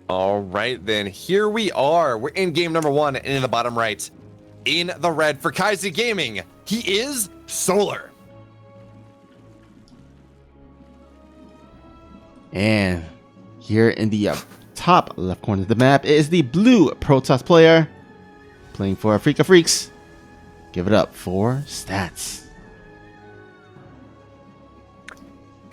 All right, then here we are. We're in game number 1, and in the bottom right, in the red for Kaiser Gaming, he is Solar. And here in the top left corner of the map is the blue Protoss player playing for Africa Freaks. Give it up for Stats.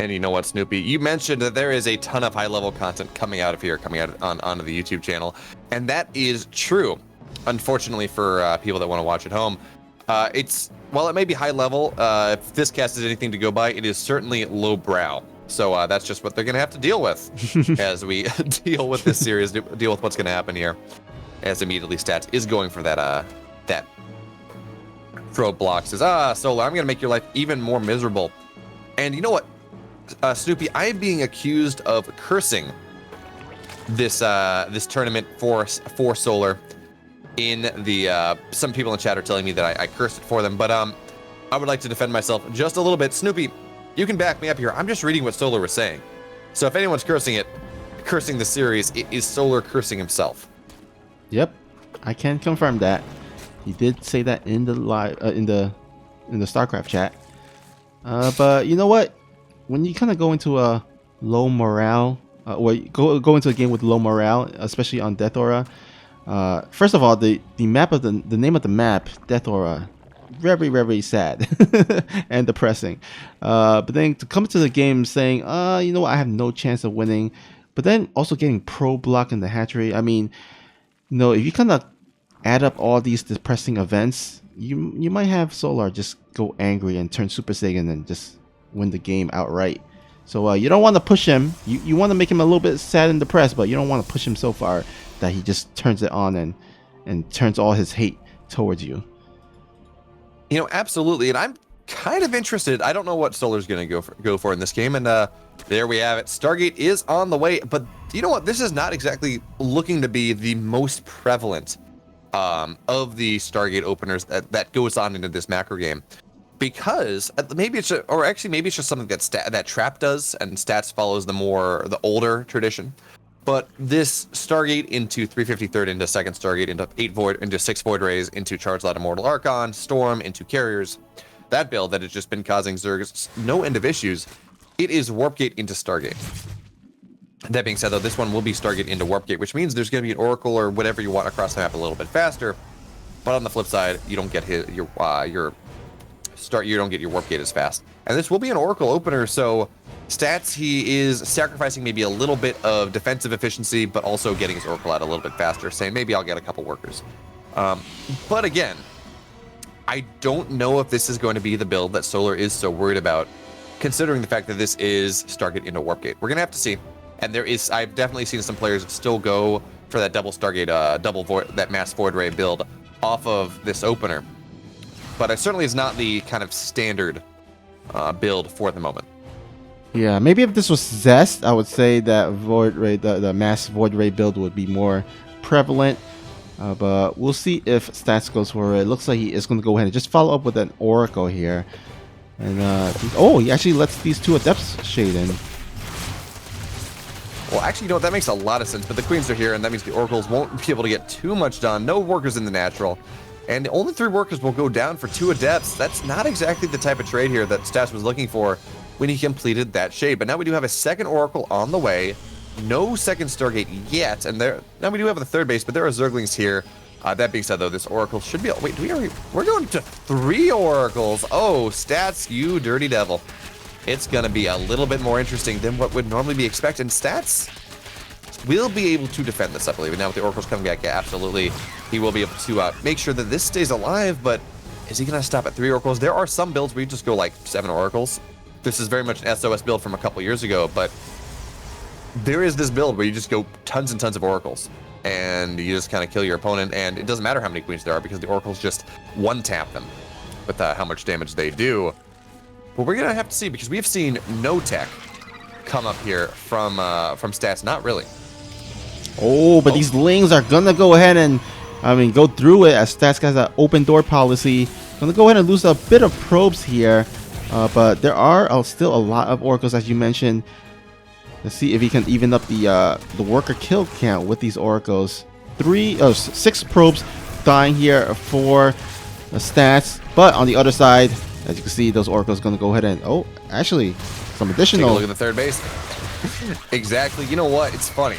And you know what, Snoopy? You mentioned that there is a ton of high-level content coming out of here, onto the YouTube channel, and that is true. Unfortunately for people that want to watch at home, while it may be high level, if this cast is anything to go by, it is certainly lowbrow. So that's just what they're going to have to deal with as we deal with this series, deal with what's going to happen here. As immediately Stats is going for that throw block, says, Solar, I'm going to make your life even more miserable. And you know what? Snoopy, I am being accused of cursing this tournament for Solar. In the some people in chat are telling me that I cursed it for them, but I would like to defend myself just a little bit. Snoopy, you can back me up here. I'm just reading what Solar was saying. So if anyone's cursing the series, it is Solar cursing himself. Yep, I can confirm that. He did say that in the live in the StarCraft chat. But you know what? When you kind of go into a low morale, or go into a game with low morale, especially on Death Aura, first of all, the map of the name of the map, Death Aura, very, very sad and depressing. But then to come to the game saying, you know what, I have no chance of winning, but then also getting pro block in the hatchery. I mean, you know, if you kind of add up all these depressing events, you might have Solar just go angry and turn Super Saiyan and just win the game outright. So you don't want to push him. You want to make him a little bit sad and depressed, but you don't want to push him so far that he just turns it on and turns all his hate towards you. You know, absolutely, and I'm kind of interested. I don't know what Solar's going to go for in this game, and there we have it. Stargate is on the way, but you know what? This is not exactly looking to be the most prevalent of the Stargate openers that goes on into this macro game. Because maybe it's just something that Trap does, and Stats follows the older tradition. But this Stargate into 353rd, into second Stargate, into 6 Void Rays, into Charge Loud Immortal Archon, Storm, into Carriers, that build that has just been causing Zergs no end of issues, it is Warpgate into Stargate. That being said, though, this one will be Stargate into Warpgate, which means there's going to be an Oracle or whatever you want across the map a little bit faster. But on the flip side, you don't get you don't get your warp gate as fast. And this will be an Oracle opener, so Stats, he is sacrificing maybe a little bit of defensive efficiency, but also getting his Oracle out a little bit faster, saying maybe I'll get a couple workers. But again, I don't know if this is going to be the build that Solar is so worried about, considering the fact that this is Stargate into warp gate. We're gonna have to see. And I've definitely seen some players still go for that double Stargate, that mass Void Ray build off of this opener. But it certainly is not the kind of standard build for the moment. Yeah, maybe if this was Zest, I would say that Void Ray, the mass Void Ray build would be more prevalent. But we'll see if Stats goes for it. It looks like he is going to go ahead and just follow up with an Oracle here. And he actually lets these 2 Adepts shade in. Well, actually, you know what? That makes a lot of sense. But the Queens are here, and that means the Oracles won't be able to get too much done. No workers in the natural. And only 3 workers will go down for 2 Adepts. That's not exactly the type of trade here that Stats was looking for when he completed that shade. But now we do have a second Oracle on the way. No second Stargate yet. And now we do have the 3rd base, but there are Zerglings here. That being said, though, this Oracle should be... Wait, we're going to 3 Oracles. Oh, Stats, you dirty devil. It's going to be a little bit more interesting than what would normally be expected. Stats will be able to defend this, I believe. And now with the Oracles coming back, yeah, absolutely, he will be able to make sure that this stays alive. But is he going to stop at 3 Oracles? There are some builds where you just go like 7 Oracles. This is very much an SOS build from a couple years ago, but there is this build where you just go tons and tons of Oracles, and you just kind of kill your opponent, and it doesn't matter how many Queens there are because the Oracles just one-tap them with how much damage they do. But we're going to have to see, because we have seen no tech come up here from Stats. Not really. Oh, but these Lings are going to go ahead and, go through it as Stats has an open door policy. Going to go ahead and lose a bit of probes here. But there are still a lot of Oracles, as you mentioned. Let's see if he can even up the worker kill count with these oracles. 6 probes dying here for the stats, but on the other side, as you can see, those oracles going to go ahead and actually some additional. Take a look at the third base. Exactly. You know what? It's funny.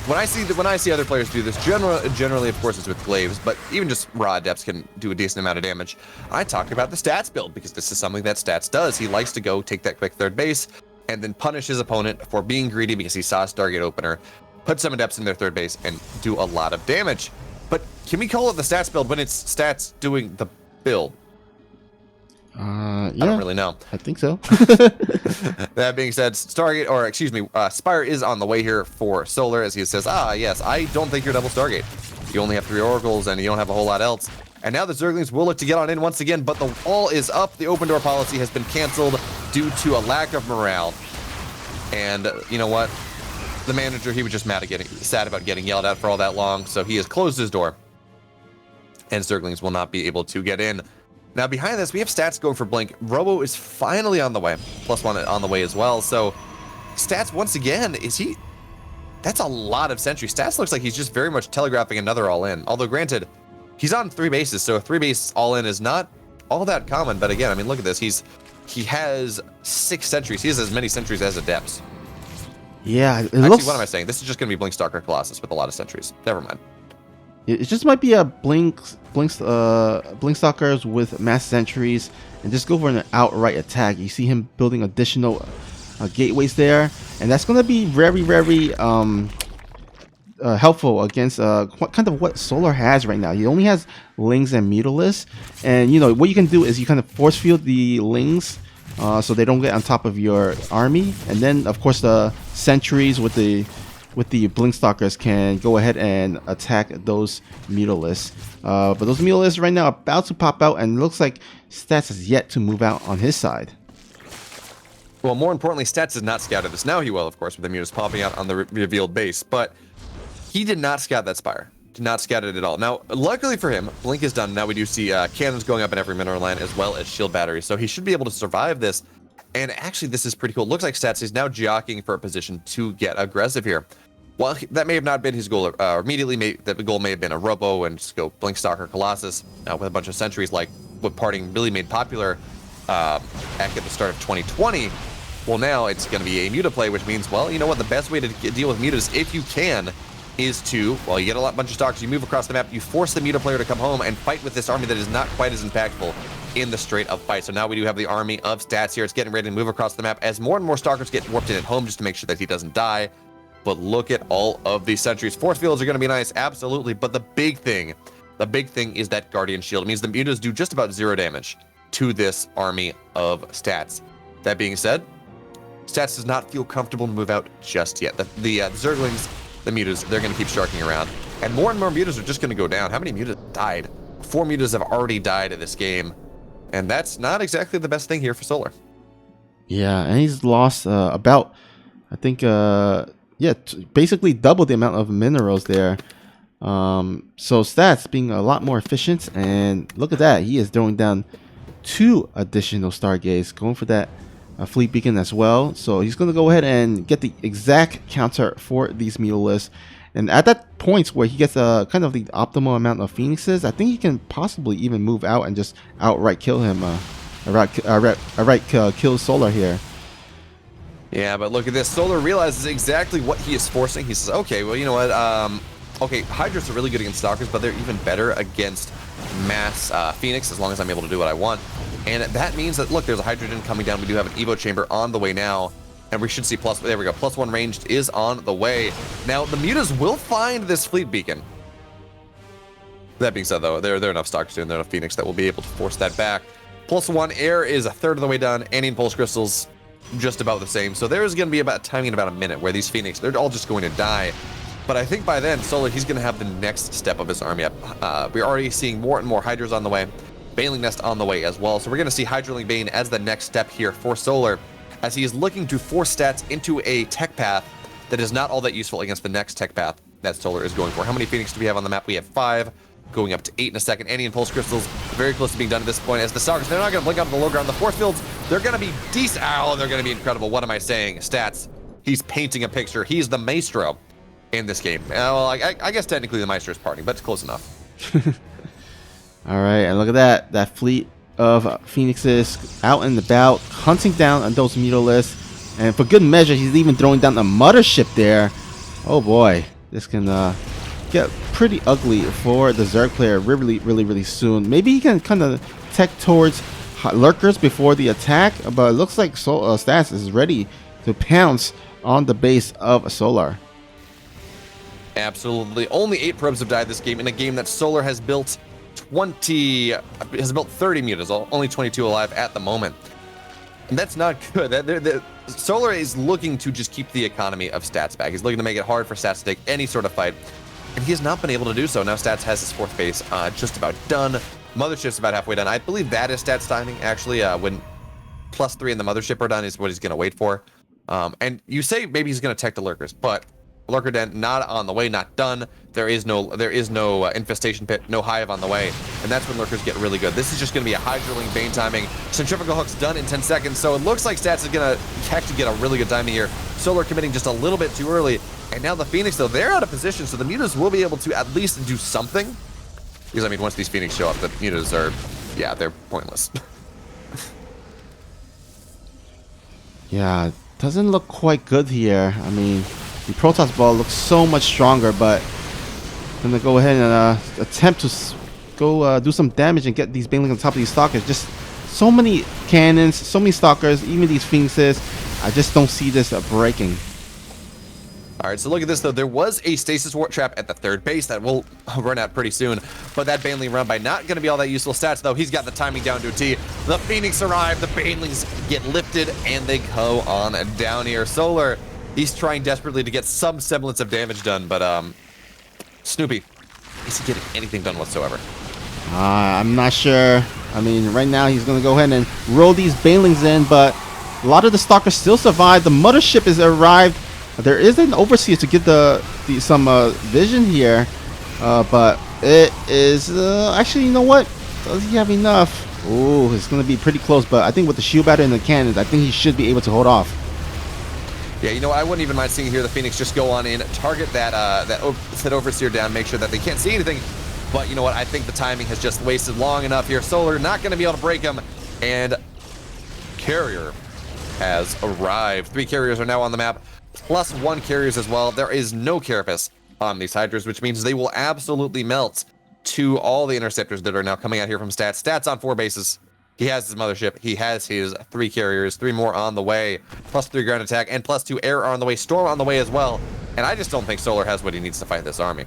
When I see other players do this, generally of course it's with glaives, but even just raw adepts can do a decent amount of damage. I talked about the stats build because this is something that stats does. He likes to go take that quick third base and then punish his opponent for being greedy because he saw a Stargate opener, put some adepts in their third base and do a lot of damage. But can we call it the stats build when it's stats doing the build? Yeah, I don't really know. I think so. That being said, Stargate, or excuse me, Spire is on the way here for Solar, as he says, yes, I don't think you're double Stargate. You only have 3 oracles and you don't have a whole lot else. And now the Zerglings will look to get on in once again, but the wall is up. The open door policy has been canceled due to a lack of morale. And you know what? The manager, he was just sad about getting yelled at for all that long, so he has closed his door. And Zerglings will not be able to get in. Now behind this, we have Stats going for Blink. Robo is finally on the way. +1 on the way as well. So Stats, once again, that's a lot of sentry. Stats looks like he's just very much telegraphing another all-in. Although granted, he's on 3 bases, so a 3-base all-in is not all that common. But again, I mean, look at this. He has 6 sentries. He has as many sentries as adepts. Yeah, Actually, what am I saying? This is just going to be Blinkstalker Colossus with a lot of sentries. Never mind. It just might be a Blinkstalkers with mass sentries, and just go for an outright attack. You see him building additional gateways there, and that's going to be very, very helpful against what Solar has right now. He only has Lings and Mutalisk, and you know what you can do is you kind of force field the Lings so they don't get on top of your army, and then of course the sentries with the Blinkstalkers can go ahead and attack those Mutalisks. But those Mutalisks right now are about to pop out, and it looks like Stats has yet to move out on his side. Well, more importantly, Stats has not scouted this. Now he will, of course, with the Mutas popping out on the revealed base, but he did not scout that Spire. Did not scout it at all. Now, luckily for him, Blink is done. Now we do see cannons going up in every mineral line, as well as shield batteries, so he should be able to survive this. And actually, this is pretty cool. It looks like Stats is now jockeying for a position to get aggressive here. Well, that may have not been his goal. The goal may have been a Robo and just go Blinkstalker Colossus with a bunch of sentries, like what Parting really made popular back at the start of 2020. Well, now it's going to be a Muta play, which means, well, you know what? The best way to deal with Mutas, if you can, is to, well, you get a bunch of stalkers, you move across the map, you force the Muta player to come home and fight with this army that is not quite as impactful in the straight up fight. So now we do have the army of Stats here. It's getting ready to move across the map as more and more stalkers get warped in at home just to make sure that he doesn't die. But look at all of these sentries. Force fields are going to be nice, absolutely. But the big thing is that Guardian Shield. It means the Mutas do just about 0 damage to this army of Stats. That being said, Stats does not feel comfortable to move out just yet. The Zerglings, the Mutas, they're going to keep sharking around. And more Mutas are just going to go down. How many Mutas died? 4 Mutas have already died in this game. And that's not exactly the best thing here for Solar. Yeah, and he's lost about, I think, basically double the amount of minerals there. So Stats being a lot more efficient, and look at that, he is throwing down 2 additional Stargates, going for that fleet beacon as well. So he's going to go ahead and get the exact counter for these Mutalisks, and at that point where he gets kind of the optimal amount of Phoenixes, I think he can possibly even move out and just outright kill him, kill Solar here. Yeah, but look at this. Solar realizes exactly what he is forcing. He says, okay, well, you know what? Okay, Hydras are really good against Stalkers, but they're even better against Mass Phoenix, as long as I'm able to do what I want. And that means that, look, there's a Hydrogen coming down. We do have an Evo Chamber on the way now, and we should see there we go. +1 ranged is on the way. Now, the Mutas will find this Fleet Beacon. That being said, though, there are enough Stalkers and there are enough Phoenix that will be able to force that back. +1 air is a third of the way done. Andean Pulse Crystals, just about the same. So there's going to be about timing in about a minute where these Phoenix, they're all just going to die. But I think by then, Solar, he's going to have the next step of his army up. We're already seeing more and more Hydras on the way. Baneling Nest on the way as well. So we're going to see Hydraling Bane as the next step here for Solar, as he is looking to force Stats into a tech path that is not all that useful against the next tech path that Solar is going for. How many Phoenix do we have on the map? We have 5. Going up to 8 in a second. Andean Pulse Crystals very close to being done at this point. As the Stalkers, they're not going to blink out of the low ground. The force fields, they're going to be decent. Oh, they're going to be incredible. What am I saying? Stats, He's painting a picture. He's the maestro in this game. Well, I guess technically the maestro is partying, but it's close enough. All right, and look at that. That fleet of phoenixes out and about, hunting down those mutalisks. And for good measure, he's even throwing down a mothership there. Oh boy, this can get pretty ugly for the Zerg player really soon. Maybe he can kind of tech towards lurkers before the attack, but it looks like Stats is ready to pounce on the base of Solar. Absolutely. Only 8 probes have died this game in a game that Solar has built 30 mutas, only 22 alive at the moment. And that's not good. Solar is looking to just keep the economy of Stats back. He's looking to make it hard for Stats to take any sort of fight, and he has not been able to do so. Now Stats has his 4th base just about done. Mothership's about halfway done. I believe that is Stats timing, actually. When +3 and the Mothership are done is what he's going to wait for. And you say maybe he's going to tech the Lurkers, but Lurker Den not on the way, not done. There is no infestation pit, no hive on the way, and that's when Lurkers get really good. This is just going to be a Hydroling Bane timing. Centrifugal Hook's done in 10 seconds, so it looks like Stats is going to actually get a really good timing here. Solar committing just a little bit too early, and now the Phoenix, though, they're out of position, so the Mutas will be able to at least do something. Because, I mean, once these Phoenix show up, the Mutas are, yeah, they're pointless. Yeah, doesn't look quite good here. I mean, the Protoss ball looks so much stronger, but I'm gonna go ahead and attempt to go do some damage and get these Banelings on top of these Stalkers. Just so many cannons, so many Stalkers, even these Phoenixes. I just don't see this breaking. All right, so look at this, though. There was a stasis warp trap at the 3rd base that will run out pretty soon, but that Baneling run by not going to be all that useful Stats, though. He's got the timing down to a T. The Phoenix arrive, the Banelings get lifted, and they go on down here. Solar, he's trying desperately to get some semblance of damage done, but Snoopy, is he getting anything done whatsoever? I'm not sure. I mean, right now he's going to go ahead and roll these Banelings in, but a lot of the Stalkers still survive. The Mothership has arrived. There is an Overseer to get some vision here, but it is actually, you know what? Does he have enough? Oh, it's going to be pretty close, but I think with the shield battery and the cannons, I think he should be able to hold off. Yeah, you know, I wouldn't even mind seeing here the Phoenix just go on in, target that Overseer down, make sure that they can't see anything. But you know what? I think the timing has just wasted long enough here. Solar not going to be able to break him, and Carrier has arrived. 3 carriers are now on the map, +1 carriers as well. There is no Carapace on these Hydras, which means they will absolutely melt to all the interceptors that are now coming out here from Stats. Stats on 4 bases. He has his Mothership. He has his 3 carriers, 3 more on the way, +3 ground attack, and +2 air are on the way, Storm on the way as well. And I just don't think Solar has what he needs to fight this army.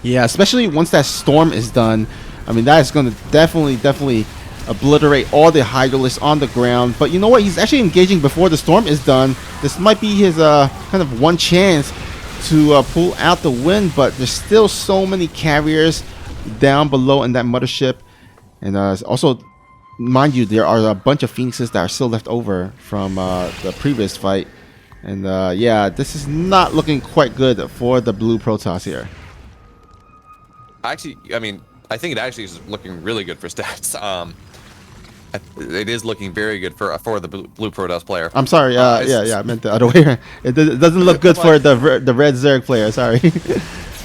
Yeah, especially once that Storm is done. I mean, that is going to definitely obliterate all the Hydralisks on the ground. But you know what? He's actually engaging before the Storm is done. This might be his kind of one chance to pull out the win, but there's still so many carriers down below in that Mothership. And also, mind you, there are a bunch of Phoenixes that are still left over from the previous fight. And yeah, this is not looking quite good for the blue Protoss here. Actually, I mean, I think it actually is looking really good for Stats. It is looking very good for the blue Protoss player. I'm sorry. Yeah, I meant the other way. It doesn't look good for the red Zerg player. Sorry.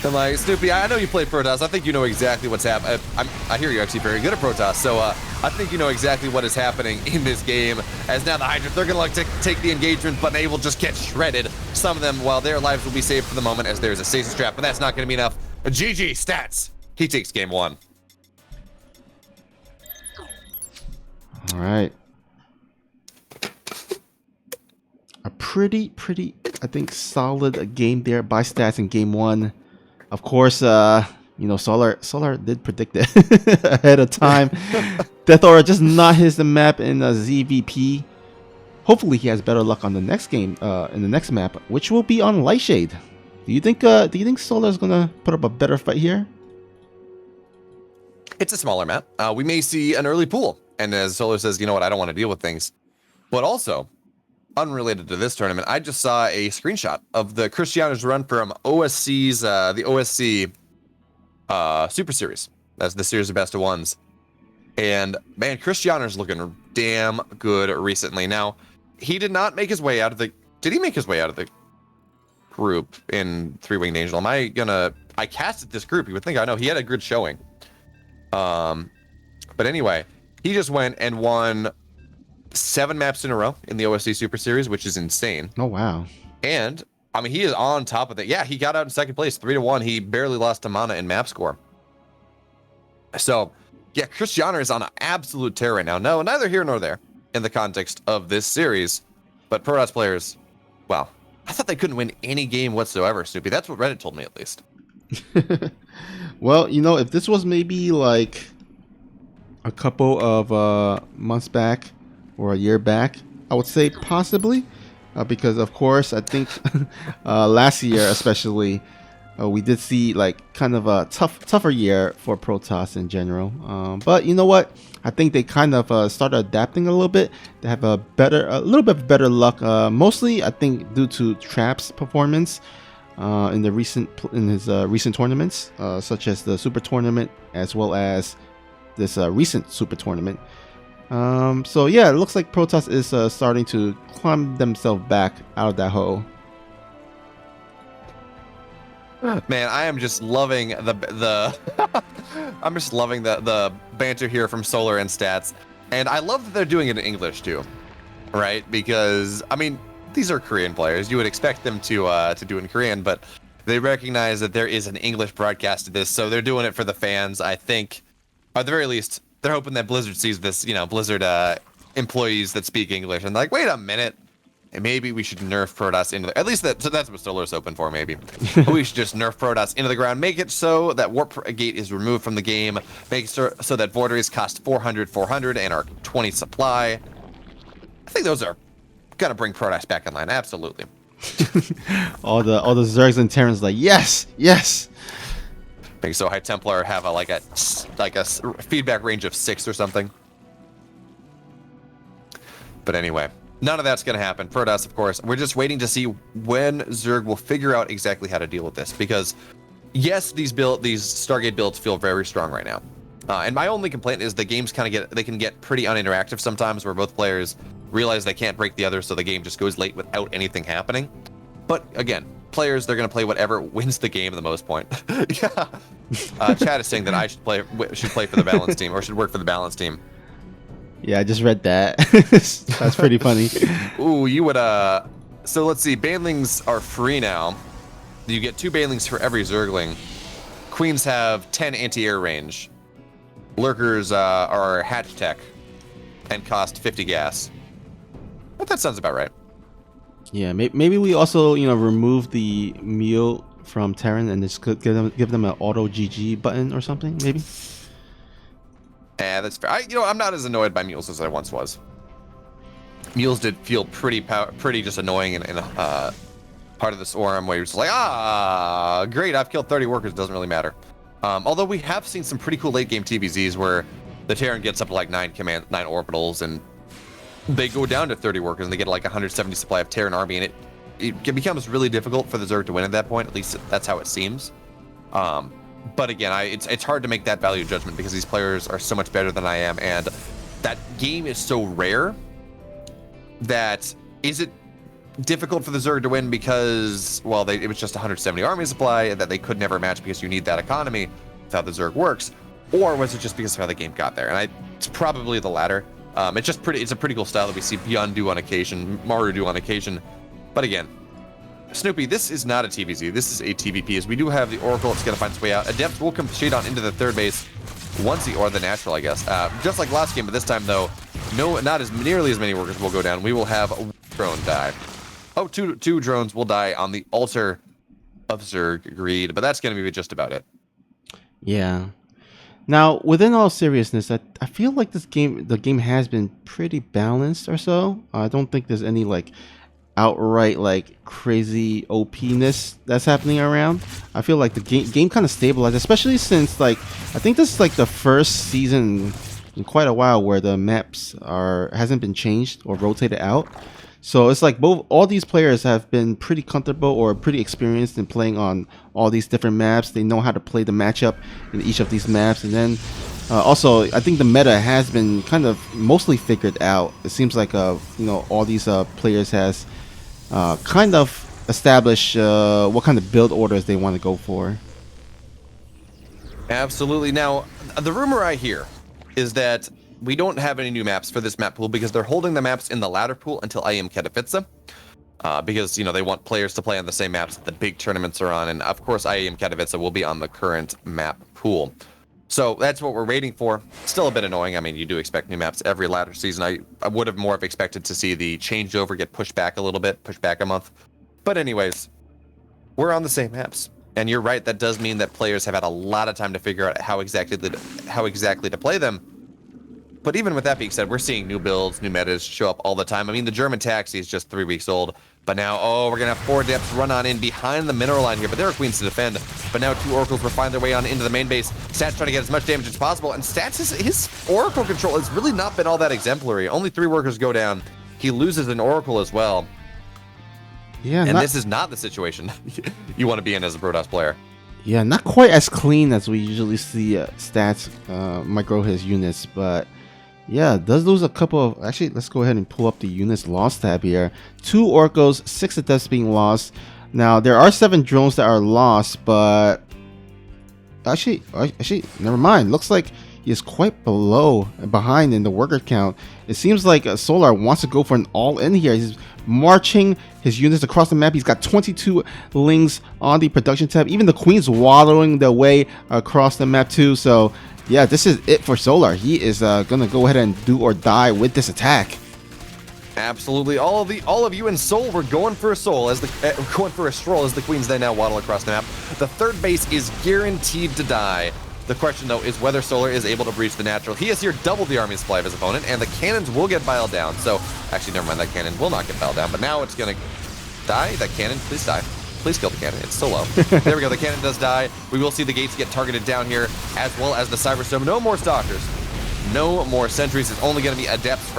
I'm like, Snoopy, I know you play Protoss. I think you know exactly what's happening. I hear you're actually very good at Protoss, so I think you know exactly what is happening in this game. As now the Hydra, they're going to take the engagement, but they will just get shredded. Some of them, while their lives will be saved for the moment, as there's a stasis trap, but that's not going to be enough. GG, Stats. He takes game 1. All right. A pretty, I think, solid game there by Stats in game 1. Of course, you know, Solar did predict it ahead of time. Death Aura just not his the map in ZVP. Hopefully, he has better luck on the next game, in the next map, which will be on Lightshade. Do you think Solar is gonna put up a better fight here? It's a smaller map. We may see an early pool. And as Solar says, you know what, I don't want to deal with things. But also, unrelated to this tournament, I just saw a screenshot of the Cristiano's run from OSC's, the OSC Super Series. That's the series of best of ones. And man, Cristiano's looking damn good recently. Now, he did not make his way out of the did he make his way out of the group in Three-Winged Angel? I casted this group. You would think I know. He had a good showing. But anyway, he just went and won 7 maps in a row in the OSC Super Series, which is insane. Oh, wow. And, I mean, he is on top of it. Yeah, he got out in second place, 3-1. He barely lost to Mana in map score. So, yeah, Cristiano is on an absolute tear right now. No, neither here nor there in the context of this series. But Protoss players, well, I thought they couldn't win any game whatsoever, Snoopy. That's what Reddit told me, at least. Well, you know, if this was maybe like a couple of months back or a year back, I would say possibly. Because, of course, I think last year especially, we did see like kind of a tougher year for Protoss in general. But you know what? I think they kind of started adapting a little bit. They have a little bit better luck. Mostly, I think, due to Trap's performance in his recent tournaments, such as the Super Tournament as well as this recent Super Tournament. So yeah, it looks like Protoss is starting to climb themselves back out of that hole. Man, I am just loving the I'm just loving the banter here from Solar and Stats, and I love that they're doing it in English too, right? Because I mean, these are Korean players. You would expect them to do it in Korean, but they recognize that there is an English broadcast to this, so they're doing it for the fans. I think, at the very least, they're hoping that Blizzard sees this. You know, Blizzard employees that speak English and like, wait a minute. And maybe we should nerf Protoss into the... At least that's what Solar's hoping for, maybe. We should just nerf Protoss into the ground. Make it so that Warp Gate is removed from the game. Make it so that Vorteries cost 400, and are 20 supply. I think those are going to bring Protoss back online. Absolutely. all the Zergs and Terrans like, yes! Make it so High Templar have a feedback range of 6 or something. But anyway... None of that's going to happen. Protoss, of course, we're just waiting to see when Zerg will figure out exactly how to deal with this. Because, yes, these Stargate builds feel very strong right now. And my only complaint is the games can get pretty uninteractive sometimes, where both players realize they can't break the other, so the game just goes late without anything happening. But again, players, they're going to play whatever wins the game at the most point. Yeah. Chad is saying that I should play for the balance team, or should work for the balance team. Yeah, I just read that. That's pretty funny. Ooh, you would, so let's see, Banelings are free now. You get 2 Banelings for every Zergling. Queens have 10 anti-air range. Lurkers are hatch tech and cost 50 gas. But that sounds about right. Yeah, maybe we also, remove the meal from Terran and just give them an auto GG button or something, maybe? Yeah, that's fair. I'm not as annoyed by mules as I once was. Mules did feel pretty just annoying in a part of the Swarm where you're just like, great, I've killed 30 workers, doesn't really matter. Although we have seen some pretty cool late game TBZs where the Terran gets up to like 9 orbitals and they go down to 30 workers and they get like 170 supply of Terran army, and it becomes really difficult for the Zerg to win at that point. At least that's how it seems. But again, it's hard to make that value judgment because these players are so much better than I am, and that game is so rare that is it difficult for the Zerg to win because, well, it was just 170 army supply that they could never match because you need that economy. That's how the Zerg works. Or was it just because of how the game got there? And it's probably the latter. It's a pretty cool style that we see Beyond do on occasion, Maru do on occasion. But again, Snoopy, this is not a TVZ. This is a TVP. As we do have the Oracle, it's going to find its way out. Adept will come straight on into the third base or the natural, I guess. Just like last game, but this time, though, not as nearly as many workers will go down. We will have a drone die. Oh, two drones will die on the altar of Zerg, agreed. But that's going to be just about it. Yeah. Now, within all seriousness, I feel like the game has been pretty balanced or so. I don't think there's any outright crazy OP-ness that's happening around. I feel like the game kind of stabilized, especially since I think this is the first season in quite a while where the maps hasn't been changed or rotated out. So it's all these players have been pretty comfortable or pretty experienced in playing on all these different maps. They know how to play the matchup in each of these maps, and then also I think the meta has been kind of mostly figured out. It seems like all these players has kind of establish what kind of build orders they want to go for. Absolutely. Now, the rumor I hear is that we don't have any new maps for this map pool because they're holding the maps in the ladder pool until I Am Katowice. Because, you know, they want players to play on the same maps that the big tournaments are on. And, of course, I Am Katowice will be on the current map pool. So that's what we're waiting for. Still a bit annoying. I mean, you do expect new maps every ladder season. I would have more have expected to see the changeover get pushed back a little bit, pushed back a month. But anyways, we're on the same maps. And you're right, that does mean that players have had a lot of time to figure out how exactly to play them. But even with that being said, we're seeing new builds, new metas show up all the time. I mean, the German taxi is just 3 weeks old. But now, oh, we're going to have 4 depths run on in behind the mineral line here. But there are queens to defend. But now 2 oracles will find their way on into the main base. Stats trying to get as much damage as possible. And Stats, his oracle control has really not been all that exemplary. Only 3 workers go down. He loses an oracle as well. Yeah, and this is not the situation you want to be in as a Protoss player. Yeah, not quite as clean as we usually see Stats micro his units, but yeah, does lose a couple of... Actually, let's go ahead and pull up the units lost tab here. 2 oracles, 6 adepts being lost. Now, there are 7 drones that are lost, but... Actually, never mind. Looks like he is quite behind in the worker count. It seems like Solar wants to go for an all-in here. He's marching his units across the map. He's got 22 lings on the production tab. Even the queens waddling their way across the map too. So yeah, this is it for Solar. He is gonna go ahead and do or die with this attack. Absolutely, all of you in Seoul were going for a stroll as the queens they now waddle across the map. The third base is guaranteed to die. The question, though, is whether Solar is able to breach the natural. He has here doubled the army supply of his opponent, and the cannons will get biled down. So, actually, never mind, that cannon will not get biled down, but now it's going to die. That cannon, please die. Please kill the cannon. It's so low. There we go. The cannon does die. We will see the gates get targeted down here, as well as the Cyberstorm. No more Stalkers. No more sentries. It's only going to be adepts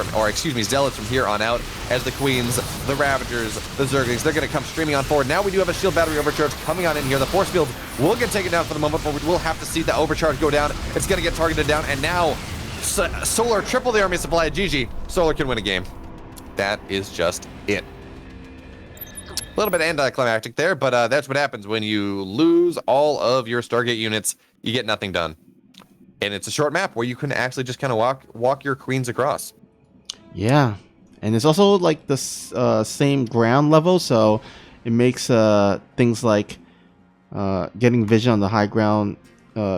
zealots from here on out, as the queens, the ravagers, the zerglings, they're going to come streaming on forward. Now we do have a shield battery overcharge coming on in here. The force field will get taken down for the moment, but we will have to see the overcharge go down. It's going to get targeted down, and now Solar triple the army supply. GG. Solar can win a game. That is just it. A little bit anticlimactic there, but that's what happens when you lose all of your Stargate units. You get nothing done. And it's a short map where you can actually just kind of walk your queens across. Yeah. And it's also like the same ground level, so it makes things like getting vision on the high ground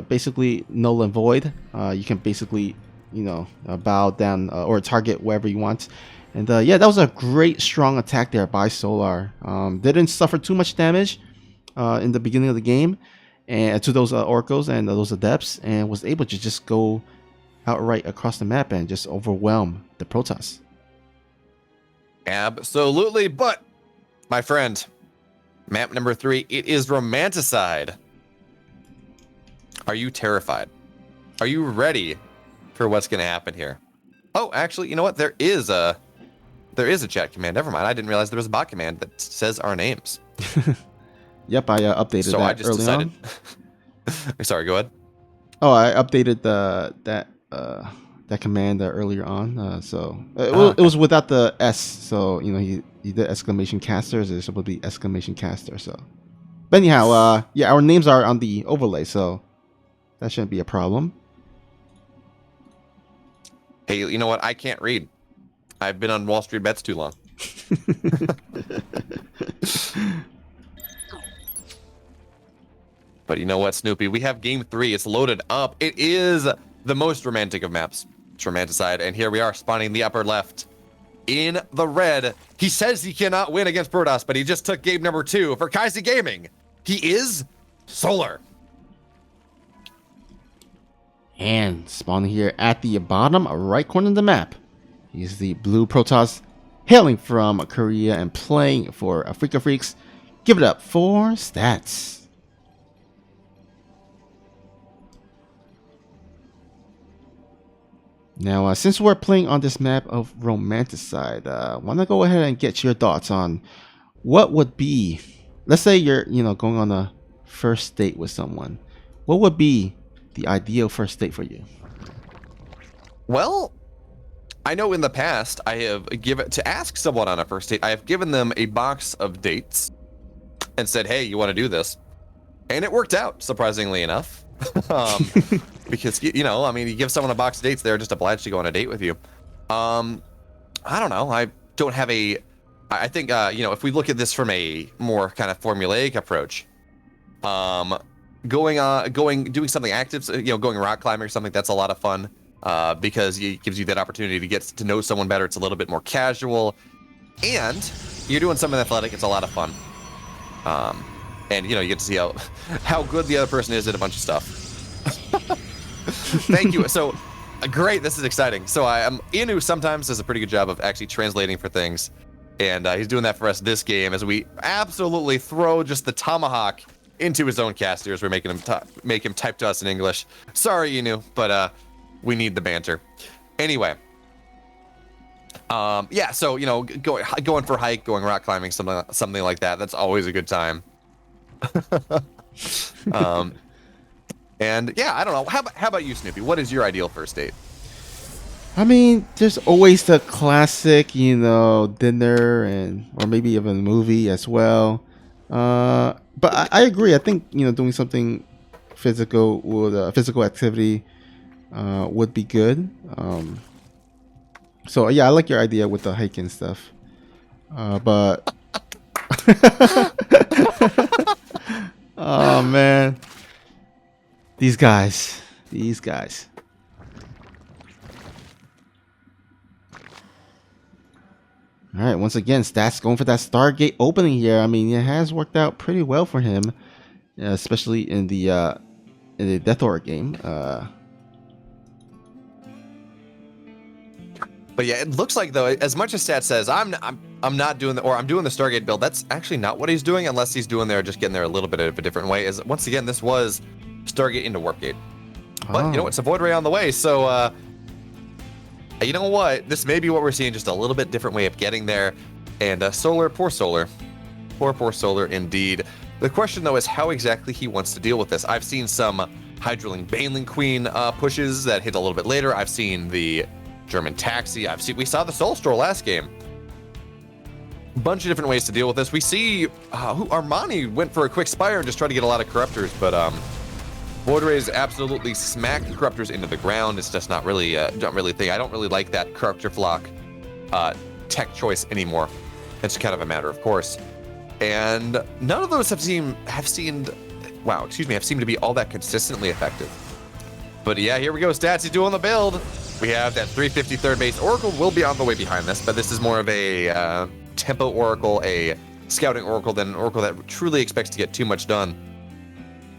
basically null and void. You can basically, bow down or target wherever you want. And yeah, that was a great strong attack there by Solar. Didn't suffer too much damage in the beginning of the game. And to those oracles and those adepts, and was able to just go outright across the map and just overwhelm the Protoss. Absolutely, but my friend, map number 3, it is Romanticide. Are you terrified? Are you ready for what's going to happen here? Oh, actually, you know what? There is a chat command. Never mind. I didn't realize there was a bot command that says our names. Yep, I updated so that I just early decided. on. Sorry, go ahead. Oh, I updated that command earlier on. So it was without the S. So he did exclamation casters. It's supposed to be exclamation caster. So, but anyhow, yeah, our names are on the overlay, so that shouldn't be a problem. Hey, you know what? I can't read. I've been on Wall Street bets too long. But you know what, Snoopy? We have game 3. It's loaded up. It is the most romantic of maps. It's Romanticide. And here we are spawning the upper left. In the red. He says he cannot win against Protoss, but he just took game number 2 for Kaisi Gaming. He is Solar. And spawning here at the bottom right corner of the map. He's the blue Protoss hailing from Korea and playing for Afrika Freaks. Give it up for Stats. Now, since we're playing on this map of Romanticide, I want to go ahead and get your thoughts on what would be, let's say you're, going on a first date with someone. What would be the ideal first date for you? Well, I know in the past I have given to ask someone on a first date, I have given them a box of dates and said, "Hey, you want to do this?" And it worked out, surprisingly enough. Because you know, I mean, you give someone a box of dates, they're just obliged to go on a date with you. I don't know. I don't have a. I think you know, if we look at this from a more kind of formulaic approach, doing something active, you know, going rock climbing or something, that's a lot of fun. Because it gives you that opportunity to get to know someone better. It's a little bit more casual, and you're doing something athletic. It's a lot of fun. And you know, you get to see how good the other person is at a bunch of stuff. Thank you. So great, this is exciting. So Inu sometimes does a pretty good job of actually translating for things, and he's doing that for us this game as we absolutely throw just the tomahawk into his own cast ears. We're making him make him type to us in English. Sorry, Inu, but we need the banter. Anyway. Yeah, so you know, going for a hike, going rock climbing, something like that. That's always a good time. And yeah, I don't know. How about you, Snoopy? What is your ideal first date? I mean, there's always the classic, you know, dinner or maybe even a movie as well. But I agree. I think, you know, doing something physical with physical activity would be good. So yeah, I like your idea with the hiking stuff. But oh man, these guys. All right, once again, Stats going for that Stargate opening here. I mean, it has worked out pretty well for him, especially in the Death Horror game. But yeah, it looks like though, as much as Stats says I'm not doing I'm doing the Stargate build, that's actually not what he's doing, unless he's doing there just getting there a little bit of a different way. Is once again, this was Stargate into Warpgate. But you know, it's a Void Ray on the way, so you know what? This may be what we're seeing, just a little bit different way of getting there. And Solar, poor Solar indeed. The question though is how exactly he wants to deal with this. I've seen some Hydraling Baneling Queen pushes that hit a little bit later. I've seen the German Taxi. We saw the Soul Stroll last game. Bunch of different ways to deal with this. We see Armani went for a quick Spire and just tried to get a lot of Corruptors, but Void Rays absolutely smacked Corruptors into the ground. It's just not really a thing. I don't really like that Corruptor Flock tech choice anymore. It's kind of a matter of course. And none of those have seemed to be all that consistently effective. But yeah, here we go. Stats, he's doing the build. We have that 350 third base. Oracle will be on the way behind this, but this is more of a tempo Oracle, a scouting Oracle than an Oracle that truly expects to get too much done.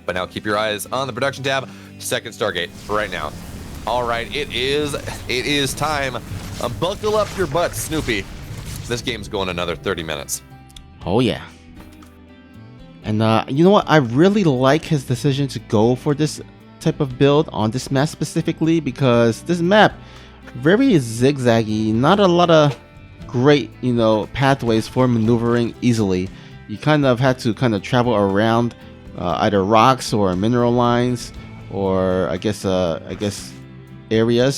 But now keep your eyes on the production tab. Second Stargate right now. All right, it is time. Buckle up your butts, Snoopy. This game's going another 30 minutes. Oh yeah. And you know what? I really like his decision to go for this type of build on this map specifically, because this map very zigzaggy, not a lot of great, you know, pathways for maneuvering easily. You kind of had to travel around either rocks or mineral lines, or I guess areas.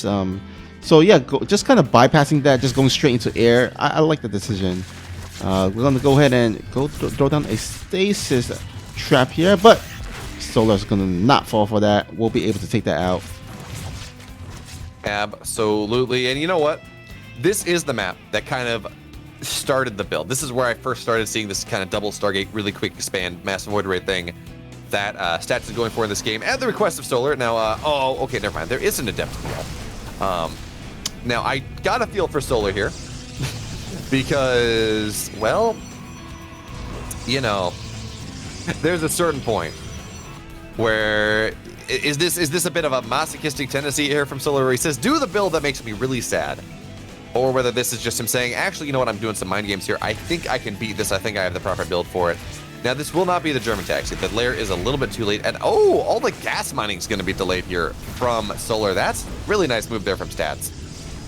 So yeah, just kind of bypassing that, just going straight into air. I like the decision. We're gonna go ahead and throw down a stasis trap here, but Solar's gonna not fall for that. We'll be able to take that out. Absolutely. And you know what? This is the map that kind of started the build. This is where I first started seeing this kind of double Stargate, really quick expand, massive Void Ray thing that Stats is going for in this game at the request of Solar. Now, okay, never mind. There is an Adept wall. Now, I got a feel for Solar here because, well, you know, there's a certain point where is this a bit of a masochistic tendency here from Solar where he says, do the build that makes me really sad? Or whether this is just him saying, actually, you know what, I'm doing some mind games here. I think I can beat this. I think I have the proper build for it. Now, this will not be the German Taxi. The layer is a little bit too late. And, oh, all the gas mining is going to be delayed here from Solar. That's really nice move there from Stats.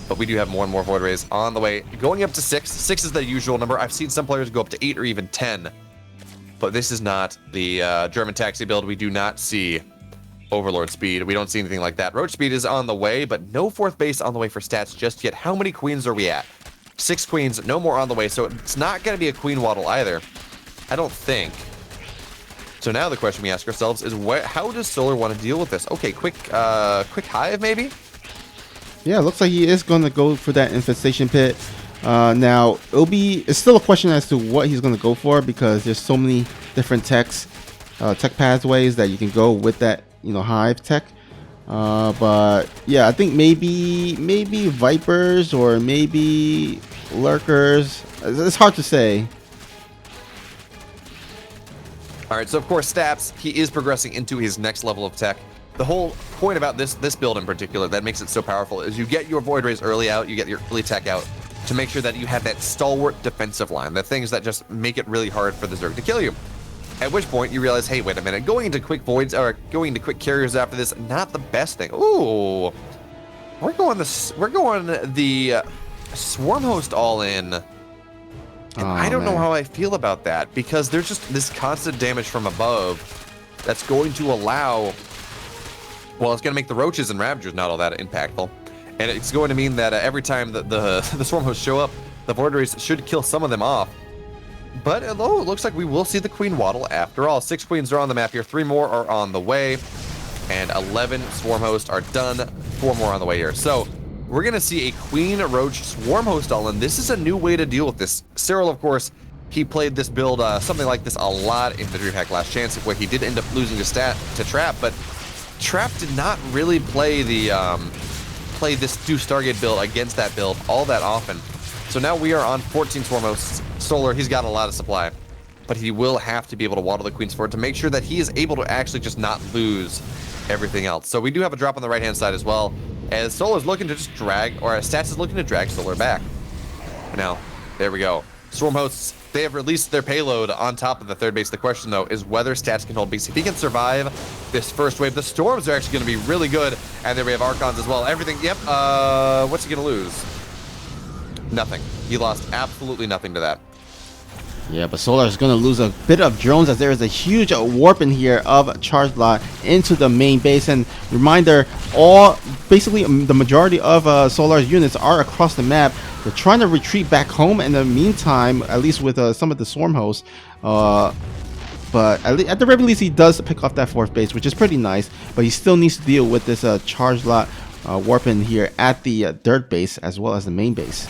But we do have more and more Void Rays on the way. Going up to 6. 6 is the usual number. I've seen some players go up to 8 or even 10. But this is not the German Taxi build. We do not see Overlord speed. We don't see anything like that. Roach speed is on the way, but no fourth base on the way for stats just yet. How many queens are we at? 6 queens, no more on the way, so it's not going to be a queen waddle either. I don't think. So now the question we ask ourselves is, how does Solar want to deal with this? Okay, quick hive maybe? Yeah, it looks like he is going to go for that infestation pit. Now, it's still a question as to what he's going to go for, because there's so many different tech pathways that you can go with that, hive tech. But yeah, I think maybe vipers or maybe lurkers. It's hard to say. All right, so of course, Staps, he is progressing into his next level of tech. The whole point about this build in particular that makes it so powerful is you get your Void Rays early out, you get your early tech out to make sure that you have that stalwart defensive line, the things that just make it really hard for the Zerg to kill you. At which point you realize, hey, wait a minute, going into quick voids or going into quick carriers after this, not the best thing. Ooh, we're going the Swarm Host all in. And I don't know how I feel about that, because there's just this constant damage from above that's going to allow, well, it's going to make the Roaches and Ravagers not all that impactful. And it's going to mean that every time the Swarm Hosts show up, the Void Rays should kill some of them off. But it looks like we will see the Queen Waddle after all. 6 queens are on the map here, 3 more are on the way, and 11 Swarm Hosts are done, 4 more on the way here. So we're going to see a Queen Roach Swarm Host all-in. This is a new way to deal with this. Cyril, of course, he played this build, something like this a lot in the DreamHack Last Chance, where he did end up losing to Trap, but Trap did not really play this Do Stargate build against that build all that often. So now we are on 14 Swarm Hosts. Solar, he's got a lot of supply, but he will have to be able to waddle the queens forward to make sure that he is able to actually just not lose everything else. So we do have a drop on the right-hand side as well, as Solar's looking to just drag, or Stats is looking to drag Solar back. Now, there we go. Swarm Hosts, they have released their payload on top of the third base. The question, though, is whether Stats can hold base. If he can survive this first wave, the Storms are actually going to be really good, and there we have Archons as well. Everything, yep, what's he going to lose? Nothing. He lost absolutely nothing to that. Yeah, but Solar is going to lose a bit of drones, as there is a huge warp in here of Charge Lot into the main base. And reminder, basically the majority of Solar's units are across the map. They're trying to retreat back home in the meantime, at least with some of the Swarm Hosts. But at the very least, he does pick off that 4th base, which is pretty nice. But he still needs to deal with this Charge Lot warp in here at the dirt base as well as the main base.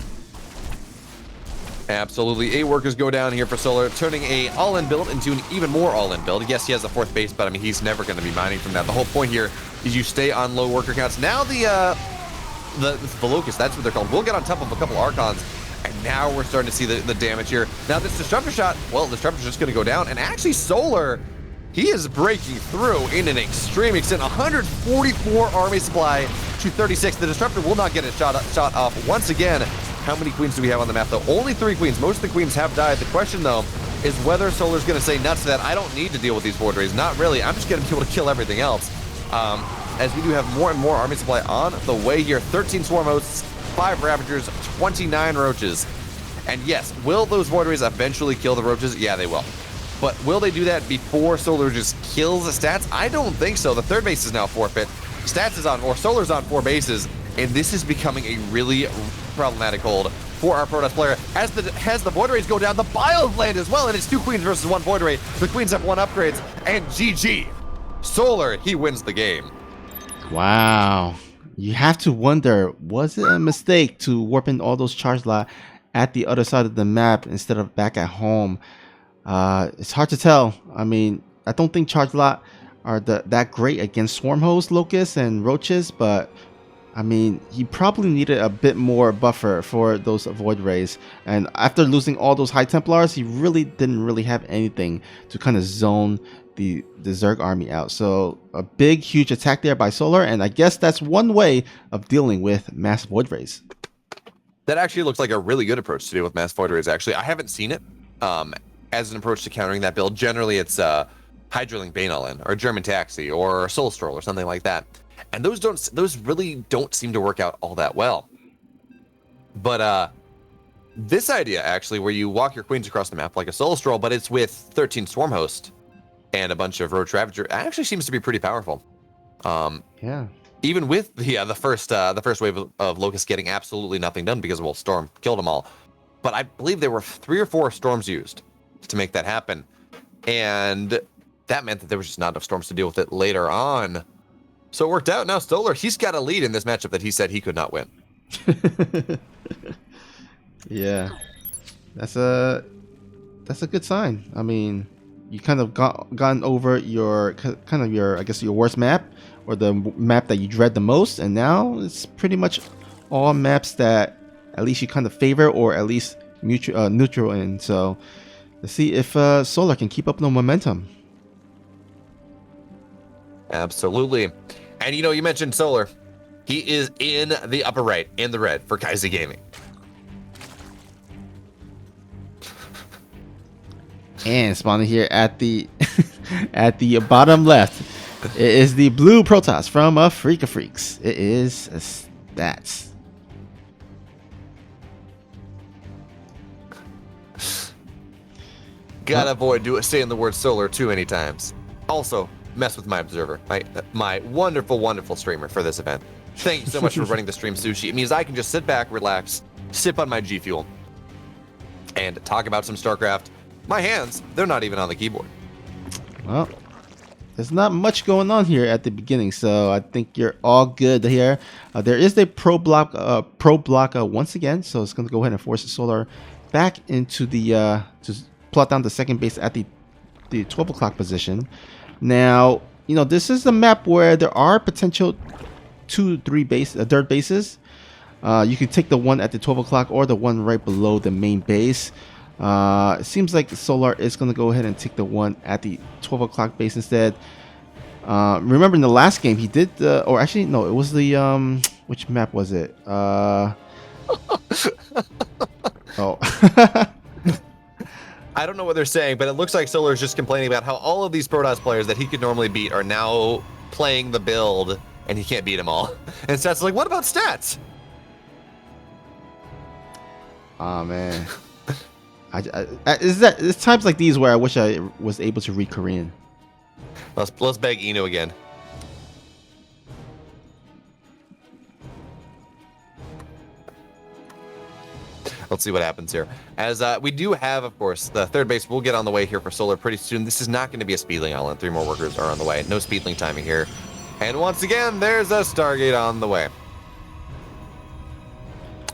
Absolutely. 8 workers go down here for Solar, turning a all-in build into an even more all-in build. Yes, he has a 4th base, but I mean, he's never going to be mining from that. The whole point here is you stay on low worker counts. Now the Locust, that's what they're called, will get on top of a couple Archons, and now we're starting to see the damage here. Now this Disruptor shot, well, the Disruptor's just going to go down, and actually Solar, he is breaking through in an extreme extent. 144 army supply to 36. The Disruptor will not get it shot off once again. How many queens do we have on the map, though? Only 3 queens. Most of the queens have died. The question, though, is whether Solar's going to say nuts to that. I don't need to deal with these Void Rays. Not really. I'm just going to be able to kill everything else. As we do have more and more army supply on the way here. 13 Swarm Hosts, 5 Ravagers, 29 Roaches. And yes, will those Void Rays eventually kill the Roaches? Yeah, they will. But will they do that before Solar just kills the Stats? I don't think so. The 3rd base is now forfeit. Stats is on, or Solar's on 4 bases. And this is becoming a really problematic hold for our Protoss player. As the Void Rays go down, the Bios land as well, and it's 2 queens versus 1 Void Ray. The queens have 1 upgrades, and GG. Solar, he wins the game. Wow. You have to wonder, was it a mistake to warp in all those Charge Lot at the other side of the map instead of back at home? It's hard to tell. I mean, I don't think Charge Lot are that great against Swarm Hosts, Locusts, and Roaches, but I mean, he probably needed a bit more buffer for those Void Rays. And after losing all those High Templars, he really didn't really have anything to kind of zone the Zerg army out. So a big, huge attack there by Solar. And I guess that's one way of dealing with mass Void Rays. That actually looks like a really good approach to deal with mass Void Rays, actually. I haven't seen it as an approach to countering that build. Generally, it's Hydrolink Bane all-in, or German Taxi, or Soul Stroll, or something like that. And those really don't seem to work out all that well. But this idea, actually, where you walk your queens across the map like a Soul Stroll, but it's with 13 Swarm Host and a bunch of Roach Ravager, actually seems to be pretty powerful. Yeah. Even with the first wave of locusts getting absolutely nothing done because Storm killed them all. But I believe there were 3 or 4 storms used to make that happen, and that meant that there was just not enough storms to deal with it later on. So it worked out. Now Stolar, he's got a lead in this matchup that he said he could not win. Yeah, that's a good sign. I mean, you kind of gotten over your I guess your worst map, or the map that you dread the most, and now it's pretty much all maps that at least you kind of favor, or at least neutral in. So let's see if Solar can keep up the momentum. Absolutely. And you mentioned Solar. He is in the upper right, in the red for Kaiser Gaming. And spawning here at the at the bottom left, it is the blue Protoss from Freak of Freaks. It is Stats. Gotta avoid saying the word Solar too many times. Also, mess with my observer, my wonderful, wonderful streamer for this event. Thank you so much for running the stream, Sushi. It means I can just sit back, relax, sip on my G Fuel, and talk about some StarCraft. My hands, they're not even on the keyboard. Well, there's not much going on here at the beginning, so I think you're all good here. There is a pro block once again, so it's going to go ahead and force the Solar back into the to plot down the second base at the 12 o'clock position. Now, this is the map where there are potential 2-3 dirt bases. You can take the one at the 12 o'clock or the one right below the main base. It seems like Solar is going to go ahead and take the one at the 12 o'clock base instead. Remember in the last game he did or actually no, it was the which map was it? Oh. I don't know what they're saying, but it looks like Solar is just complaining about how all of these Protoss players that he could normally beat are now playing the build, and he can't beat them all. And Stats like, what about Stats? Oh man, it's times like these where I wish I was able to read Korean. Let's beg Inu again. Let's see what happens here. As we do have, of course, the third base will get on the way here for Solar pretty soon. This is not going to be a speedling island. 3 more workers are on the way. No speedling timing here. And once again, there's a Stargate on the way.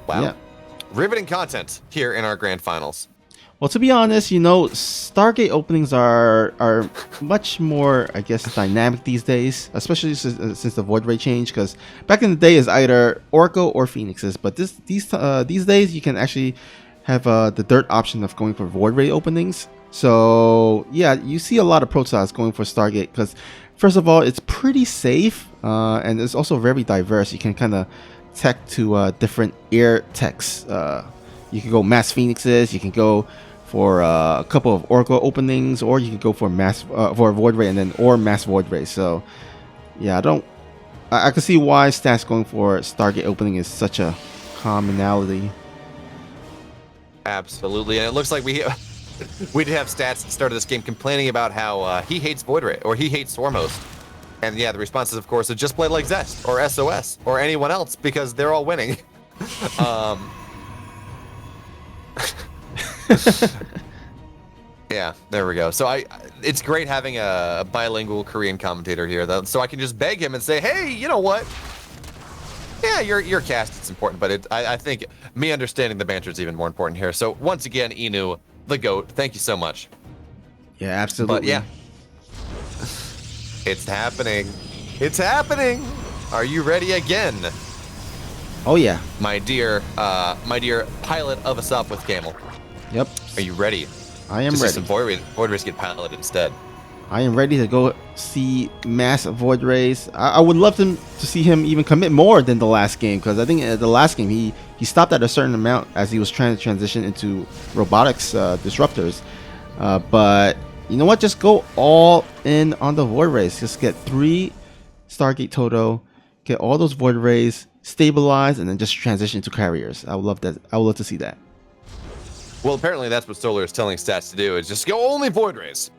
Wow. Yeah. Riveting content here in our grand finals. Well, to be honest, Stargate openings are much more, I guess, dynamic these days, especially since the Void Ray change. Because back in the day, it's either Orko or Phoenixes, but these days you can actually have the dirt option of going for Void Ray openings. So yeah, you see a lot of Protoss going for Stargate because, first of all, it's pretty safe, and it's also very diverse. You can kind of tech to different air techs. You can go mass Phoenixes. You can go for a couple of Oracle openings, or you can go for for Void Ray and then mass Void Ray. So yeah, I can see why Stats going for Stargate opening is such a commonality. Absolutely, and it looks like we did have Stats at the start of this game complaining about how he hates Void Ray, or he hates Swarmhost. And yeah, the response is, of course, to just play like Zest or SOS or anyone else because they're all winning. Yeah, there we go. So it's great having a bilingual Korean commentator here, though, so I can just beg him and say, hey, you know what? Yeah, your cast is important, but I think me understanding the banter is even more important here. So once again, Inu, the GOAT, thank you so much. Yeah, absolutely. But yeah, it's happening. It's happening. Are you ready again? Oh yeah, my dear pilot of Asop with Camel. Yep. Are you ready? I am ready. Some Void Rays get piloted instead. I am ready to go see mass Void Rays. I would love to see him even commit more than the last game, because I think the last game he stopped at a certain amount as he was trying to transition into robotics disruptors. But you know what? Just go all in on the Void Rays. Just get 3 Stargate Toto, get all those Void Rays, stabilize, and then just transition to carriers. I would love that. I would love to see that. Well, apparently that's what Solar is telling Stats to do, is just go only Void Rays,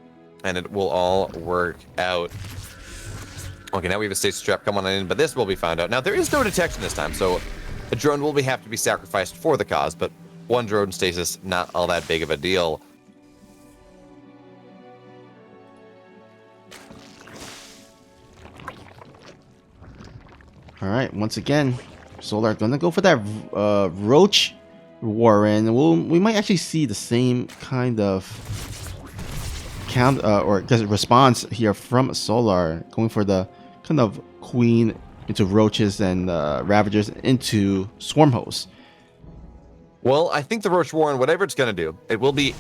and it will all work out. Okay, now we have a stasis trap coming in, but this will be found out. Now, there is no detection this time, so a drone will have to be sacrificed for the cause, but one drone stasis, not all that big of a deal. All right, once again, Solar gonna go for that Roach Warren. We might actually see the same kind of count or response here from Solar, going for the kind of Queen into Roaches and Ravagers into Swarm Hosts. Well, I think the Roach Warren, whatever it's going to do, it will be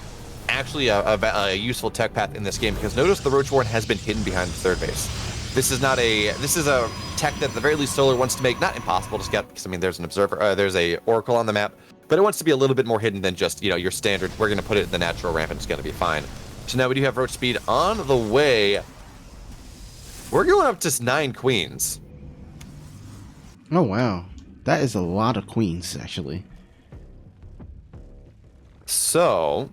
actually a useful tech path in this game, because notice the Roach Warren has been hidden behind the third base. This is a tech that at the very least Solar wants to make not impossible to get, because I mean there's an observer, there's a Oracle on the map, but it wants to be a little bit more hidden than just, you know, your standard. We're going to put it in the natural ramp and it's going to be fine. So now we do have Roach Speed on the way. We're going up to 9 queens. Oh wow, that is a lot of queens actually. So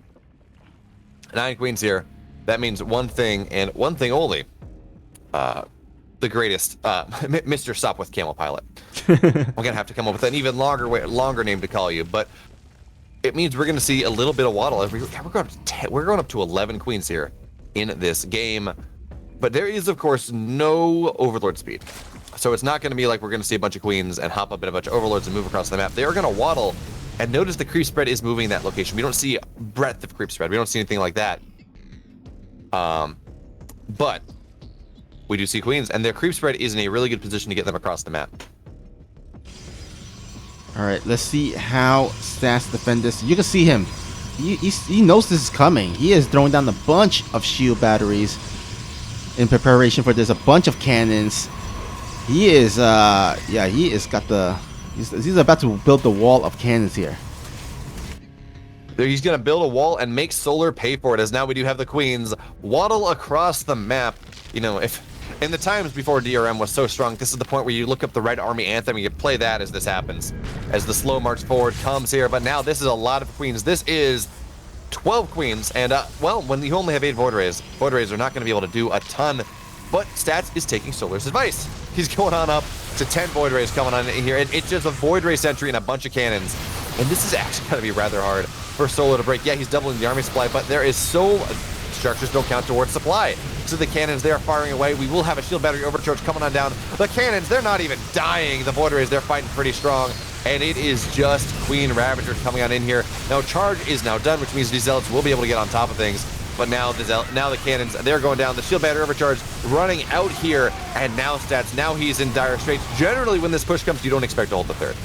9 queens here. That means one thing and one thing only. The greatest, Mr. Stop with Camel Pilot. I'm gonna have to come up with an even longer name to call you, but it means we're gonna see a little bit of waddle. We're going up to 11 queens here in this game, but there is of course no Overlord speed, so it's not gonna be like we're gonna see a bunch of queens and hop up in a bunch of Overlords and move across the map. They are gonna waddle, and notice the creep spread is moving in that location. We don't see breadth of creep spread. We don't see anything like that. But we do see queens, and their creep spread is in a really good position to get them across the map. All right, let's see how Stats defend this. You can see him. He knows this is coming. He is throwing down a bunch of shield batteries in preparation for this. A bunch of cannons. He is, he's about to build the wall of cannons here. He's going to build a wall and make Solar pay for it, as now we do have the queens waddle across the map. You know, if in the times before DRM was so strong, this is the point where you look up the Red Army anthem and you play that as this happens, as the slow march forward comes here. But now this is a lot of queens. This is 12 queens, and well, when you only have 8 Void Rays are not going to be able to do a ton. But Stats is taking Solar's advice. He's going on up to 10 Void Rays coming on in here, and it's just a Void Ray sentry and a bunch of cannons. And this is actually going to be rather hard for Solar to break. Yeah, he's doubling the army supply, but there is structures don't count towards supply. So the cannons, they are firing away. We will have a shield battery overcharge coming on down. The cannons, they're not even dying. The Void Rays, they're fighting pretty strong. And it is just Queen Ravager coming on in here. Now charge is now done, which means these Zealots will be able to get on top of things. But now the cannons, they're going down. The shield battery overcharge running out here. And now Stats, now he's in dire straits. Generally, when this push comes, you don't expect to hold the third.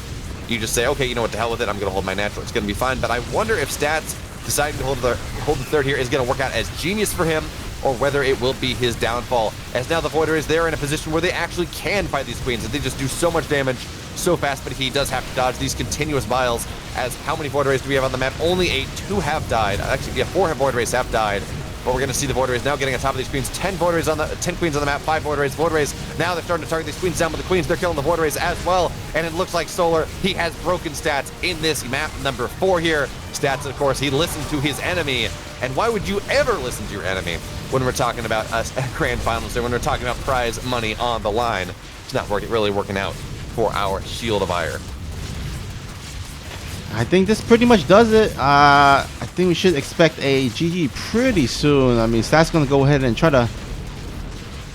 You just say, okay, you know what, to hell with it. I'm going to hold my natural. It's going to be fine. But I wonder if Stats deciding to hold the third here is going to work out as genius for him, or whether it will be his downfall. As now the Void Rays, they're in a position where they actually can fight these queens, and they just do so much damage so fast. But he does have to dodge these continuous vials. As how many Void Rays do we have on the map? Only 8. 2 have died. Actually, yeah, 4 Void Rays have died. But we're going to see the Void Rays now getting on top of these queens. 10 Void Rays 10 queens on the map. 5 Void Rays. Void Rays, now they're starting to target these queens down, but the queens, they're killing the Void Rays as well. And it looks like Solar, he has broken Stats in this map number 4 here. Stats, of course, he listened to his enemy. And why would you ever listen to your enemy when we're talking about us grand finals, or when we're talking about prize money on the line? It's not really working out for our Shield of Ire. I think this pretty much does it. I think we should expect a GG pretty soon. I mean, Stats going to go ahead and try to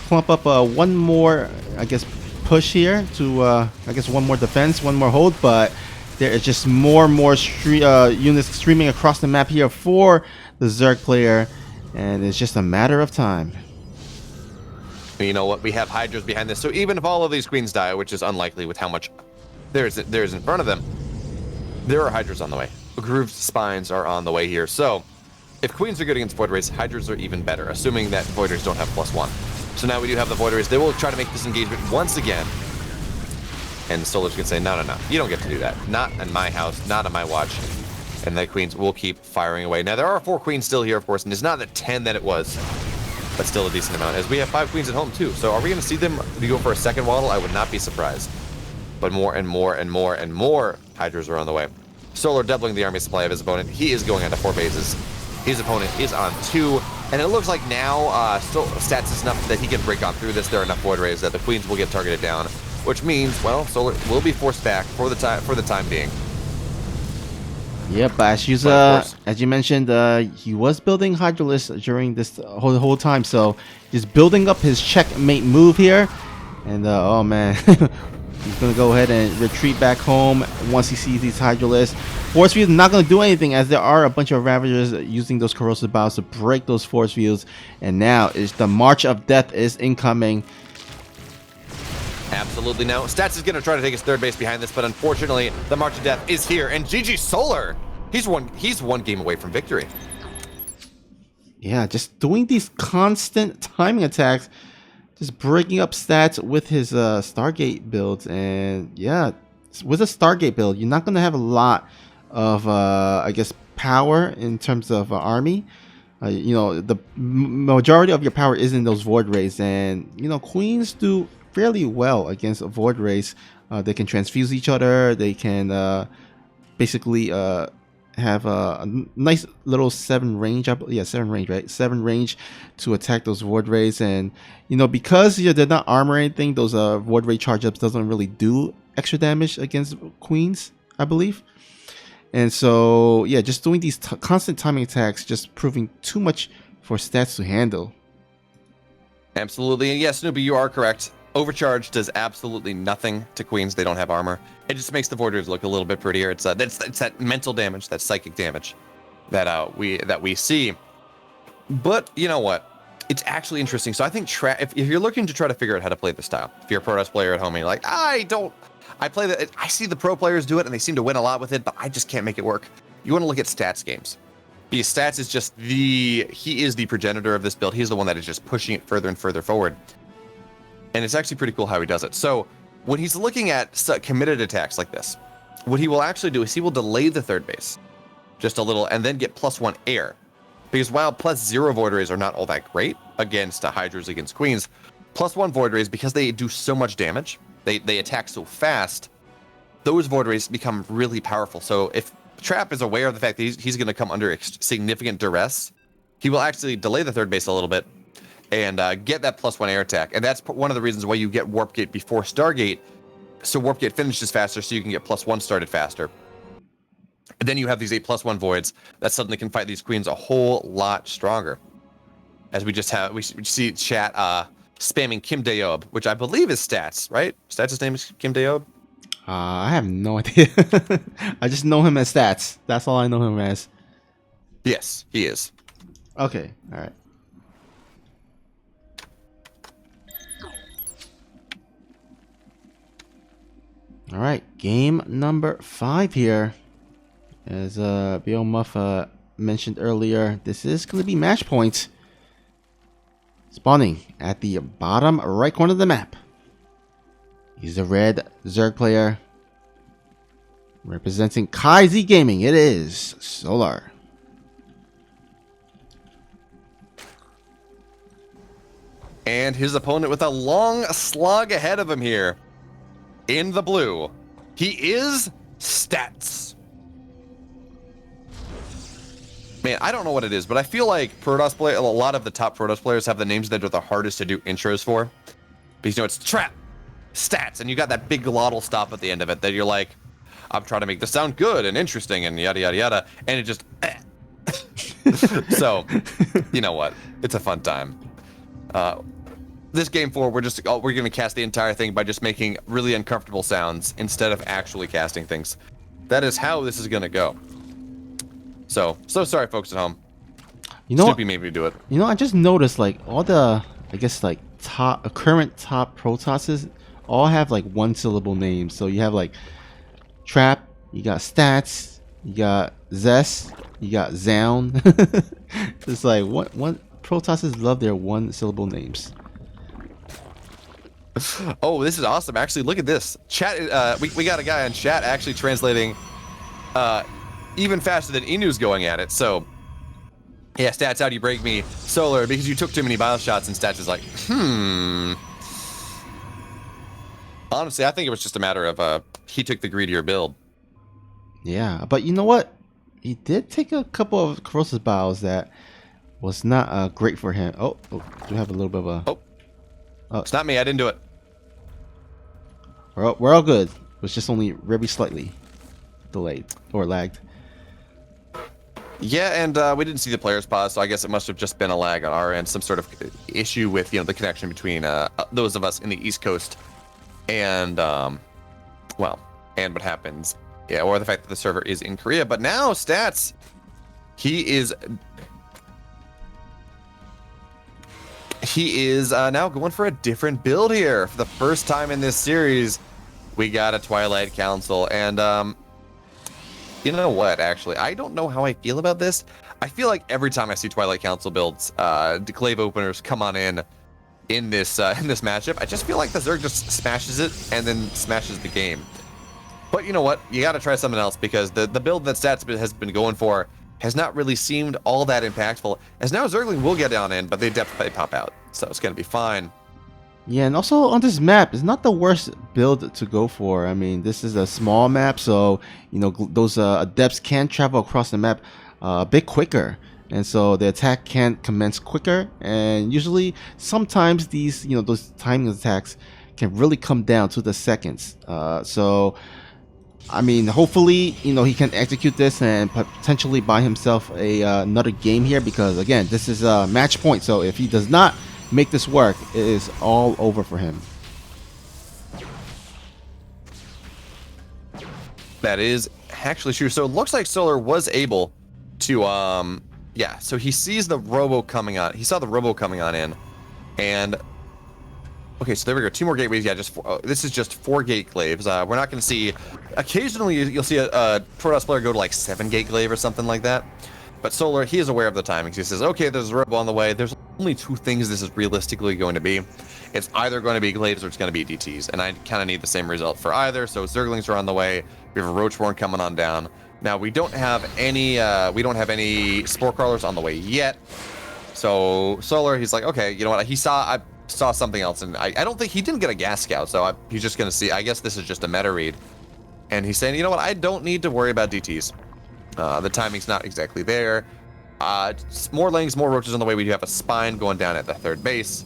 clump up one more, I guess, push here to, I guess, one more defense, one more hold. But there is just more and more units streaming across the map here for the Zerg player. And it's just a matter of time. You know what? We have Hydras behind this. So even if all of these queens die, which is unlikely with how much there's in front of them, there are Hydras on the way. Grooved Spines are on the way here. So if queens are good against Void Rays, Hydras are even better, assuming that Void Rays don't have +1. So now we do have the Void Rays. They will try to make this engagement once again. And Solar's going to say, no, you don't get to do that. Not in my house, not on my watch. And the queens will keep firing away. Now, there are 4 queens still here, of course, and it's not the 10 that it was, but still a decent amount, as we have 5 queens at home, too. So are we going to see them go for a second waddle? I would not be surprised. But more and more and more and more Hydras are on the way. Solar doubling the army supply of his opponent. He is going on to 4 bases. His opponent is on 2. And it looks like now still stats is enough that he can break on through this. There are enough void rays that the queens will get targeted down, which means, well, Solar will be forced back for the time being. Yep, but as you mentioned, he was building Hydralisk during this whole time, so he's building up his checkmate move here, and oh man, he's gonna go ahead and retreat back home once he sees these Hydralisks. Force field not gonna do anything, as there are a bunch of Ravagers using those corrosive bows to break those force fields, and now is the March of Death is incoming. Absolutely. Now, Stats is going to try to take his third base behind this, but unfortunately, the March of Death is here, and GG Solar, he's one game away from victory. Yeah, just doing these constant timing attacks, just breaking up Stats with his Stargate builds, and yeah, with a Stargate build, you're not going to have a lot of, I guess, power in terms of army. You know, the majority of your power is in those Void Rays, and, you know, Queens do fairly well against void rays. They can transfuse each other. They can basically have a nice little 7 range. Yeah, 7 range, right? 7 range to attack those void rays. And you know, because they're not armor or anything, those void ray charge ups doesn't really do extra damage against queens, I believe. And so yeah, just doing these constant timing attacks, just proving too much for Stats to handle. Absolutely, and yes, Snoopy, you are correct. Overcharge does absolutely nothing to queens. They don't have armor. It just makes the void rays look a little bit prettier. It's that mental damage, that psychic damage that we see. But you know what? It's actually interesting. So I think if you're looking to try to figure out how to play this style, if you're a Protoss player at home and you're like, I see the pro players do it and they seem to win a lot with it, but I just can't make it work. You want to look at Stats games. Because Stats is just he is the progenitor of this build. He's the one that is just pushing it further and further forward. And it's actually pretty cool how he does it. So when he's looking at committed attacks like this, what he will actually do is he will delay the third base just a little and then get +1 air. Because while +0 void rays are not all that great against hydras, against queens, +1 void rays, because they do so much damage, they attack so fast, those void rays become really powerful. So if Trap is aware of the fact that he's going to come under significant duress, he will actually delay the third base a little bit and get that +1 air attack. And that's one of the reasons why you get Warp Gate before Stargate, so Warp Gate finishes faster, so you can get +1 started faster. And then you have these 8+1 voids that suddenly can fight these queens a whole lot stronger. As we see chat spamming Kim Dayob, which I believe is Stats, right? Stats' name is Kim Dayob? I have no idea. I just know him as Stats. That's all I know him as. Yes, he is. Okay, all right. All right, game number 5 here. As BeoMulf mentioned earlier, this is going to be match point. Spawning at the bottom right corner of the map. He's a red Zerg player. Representing Kai Z Gaming, it is Solar. And his opponent with a long slog ahead of him here. In the blue, he is Stats. Man, I don't know what it is, but I feel like a lot of the top Protoss players have the names that are the hardest to do intros for. Because, you know, it's Trap, Stats, and you got that big glottal stop at the end of it that you're like, I'm trying to make this sound good and interesting and yada, yada, yada. And it just, So, you know what? It's a fun time. This game 4, we're going to cast the entire thing by just making really uncomfortable sounds instead of actually casting things. That is how this is going to go. So sorry, folks at home. You know, Snoopy made me do it. You know, I just noticed like all the, I guess like current top Protosses all have like 1-syllable names. So you have like Trap, you got Stats, you got Zest, you got Zound. It's like one Protosses love their 1-syllable names. Oh, this is awesome. Actually, look at this. Chat, we got a guy on chat actually translating even faster than Inu's going at it. So, yeah, Stats, how do you break me? Solar, because you took too many bio shots, and Stats is like, Honestly, I think it was just a matter of he took the greedier build. Yeah, but you know what? He did take a couple of corrosive bows that was not great for him. Oh, do we have a little bit of a... Oh, it's not me. I didn't do it. We're all good. It was just only very slightly delayed or lagged. Yeah, and we didn't see the player's pause, so I guess it must have just been a lag on our end, some sort of issue with the connection between those of us in the East Coast and and what happens, or the fact that the server is in Korea. But now Stats, he is now going for a different build here for the first time in this series. We got a Twilight Council, and you know what, actually, I don't know how I feel about this. I feel like every time I see Twilight Council builds, Declave openers come on in this matchup, I just feel like the Zerg just smashes it and then smashes the game. But you know what? You got to try something else, because the build that Stats has been going for has not really seemed all that impactful, as now Zergling will get on in, but they definitely pop out, so it's going to be fine. Yeah, and also on this map, it's not the worst build to go for. I mean, this is a small map, so you know those adepts can travel across the map a bit quicker, and so the attack can commence quicker. And usually, sometimes these those timing attacks can really come down to the seconds. So, I mean, hopefully he can execute this and potentially buy himself another game here, because again, this is a match point. So if he does not make this work, it is all over for him. That is actually true. So it looks like Solar was able to so he sees the robo coming on. He saw the robo coming on in, and okay, so there we go. 2 more gateways. Yeah, this is just 4 gate glaives. We're not going to see. Occasionally, you'll see a Protoss player go to like 7 gate glaive or something like that. But Solar, he is aware of the timings. He says, okay, there's a robo on the way. There's only 2 things this is realistically going to be. It's either going to be glaives or it's going to be DTs, and I kind of need the same result for either. So Zerglings are on the way. We have a Roachborn coming on down. Now we don't have any Spore Crawlers on the way yet. So Solar, he's like, okay, you know what? I saw something else, and I don't think he didn't get a gas scout, so he's just going to see. I guess this is just a meta read, and he's saying, you know what? I don't need to worry about DTs. The timing's not exactly there. More lanes, more roaches on the way. We do have a spine going down at the 3rd base.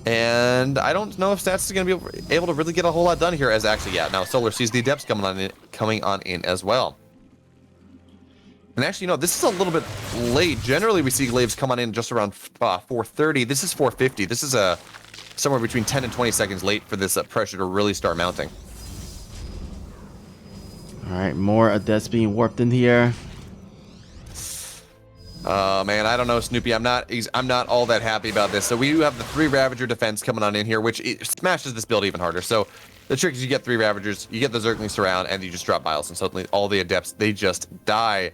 And I don't know if Stats is going to be able to really get a whole lot done here, as actually, yeah, now Solar sees the Adepts coming on in as well. And actually, this is a little bit late. Generally, we see glaives come on in just around 4:30. This is 4:50. This is somewhere between 10 and 20 seconds late for this pressure to really start mounting. All right, more Adepts being warped in here. Man, I don't know, Snoopy. I'm not all that happy about this. So we do have the 3 Ravager defense coming on in here, which smashes this build even harder. So the trick is you get 3 Ravagers, you get the Zerglings around, and you just drop Biles, and suddenly all the Adepts, they just die.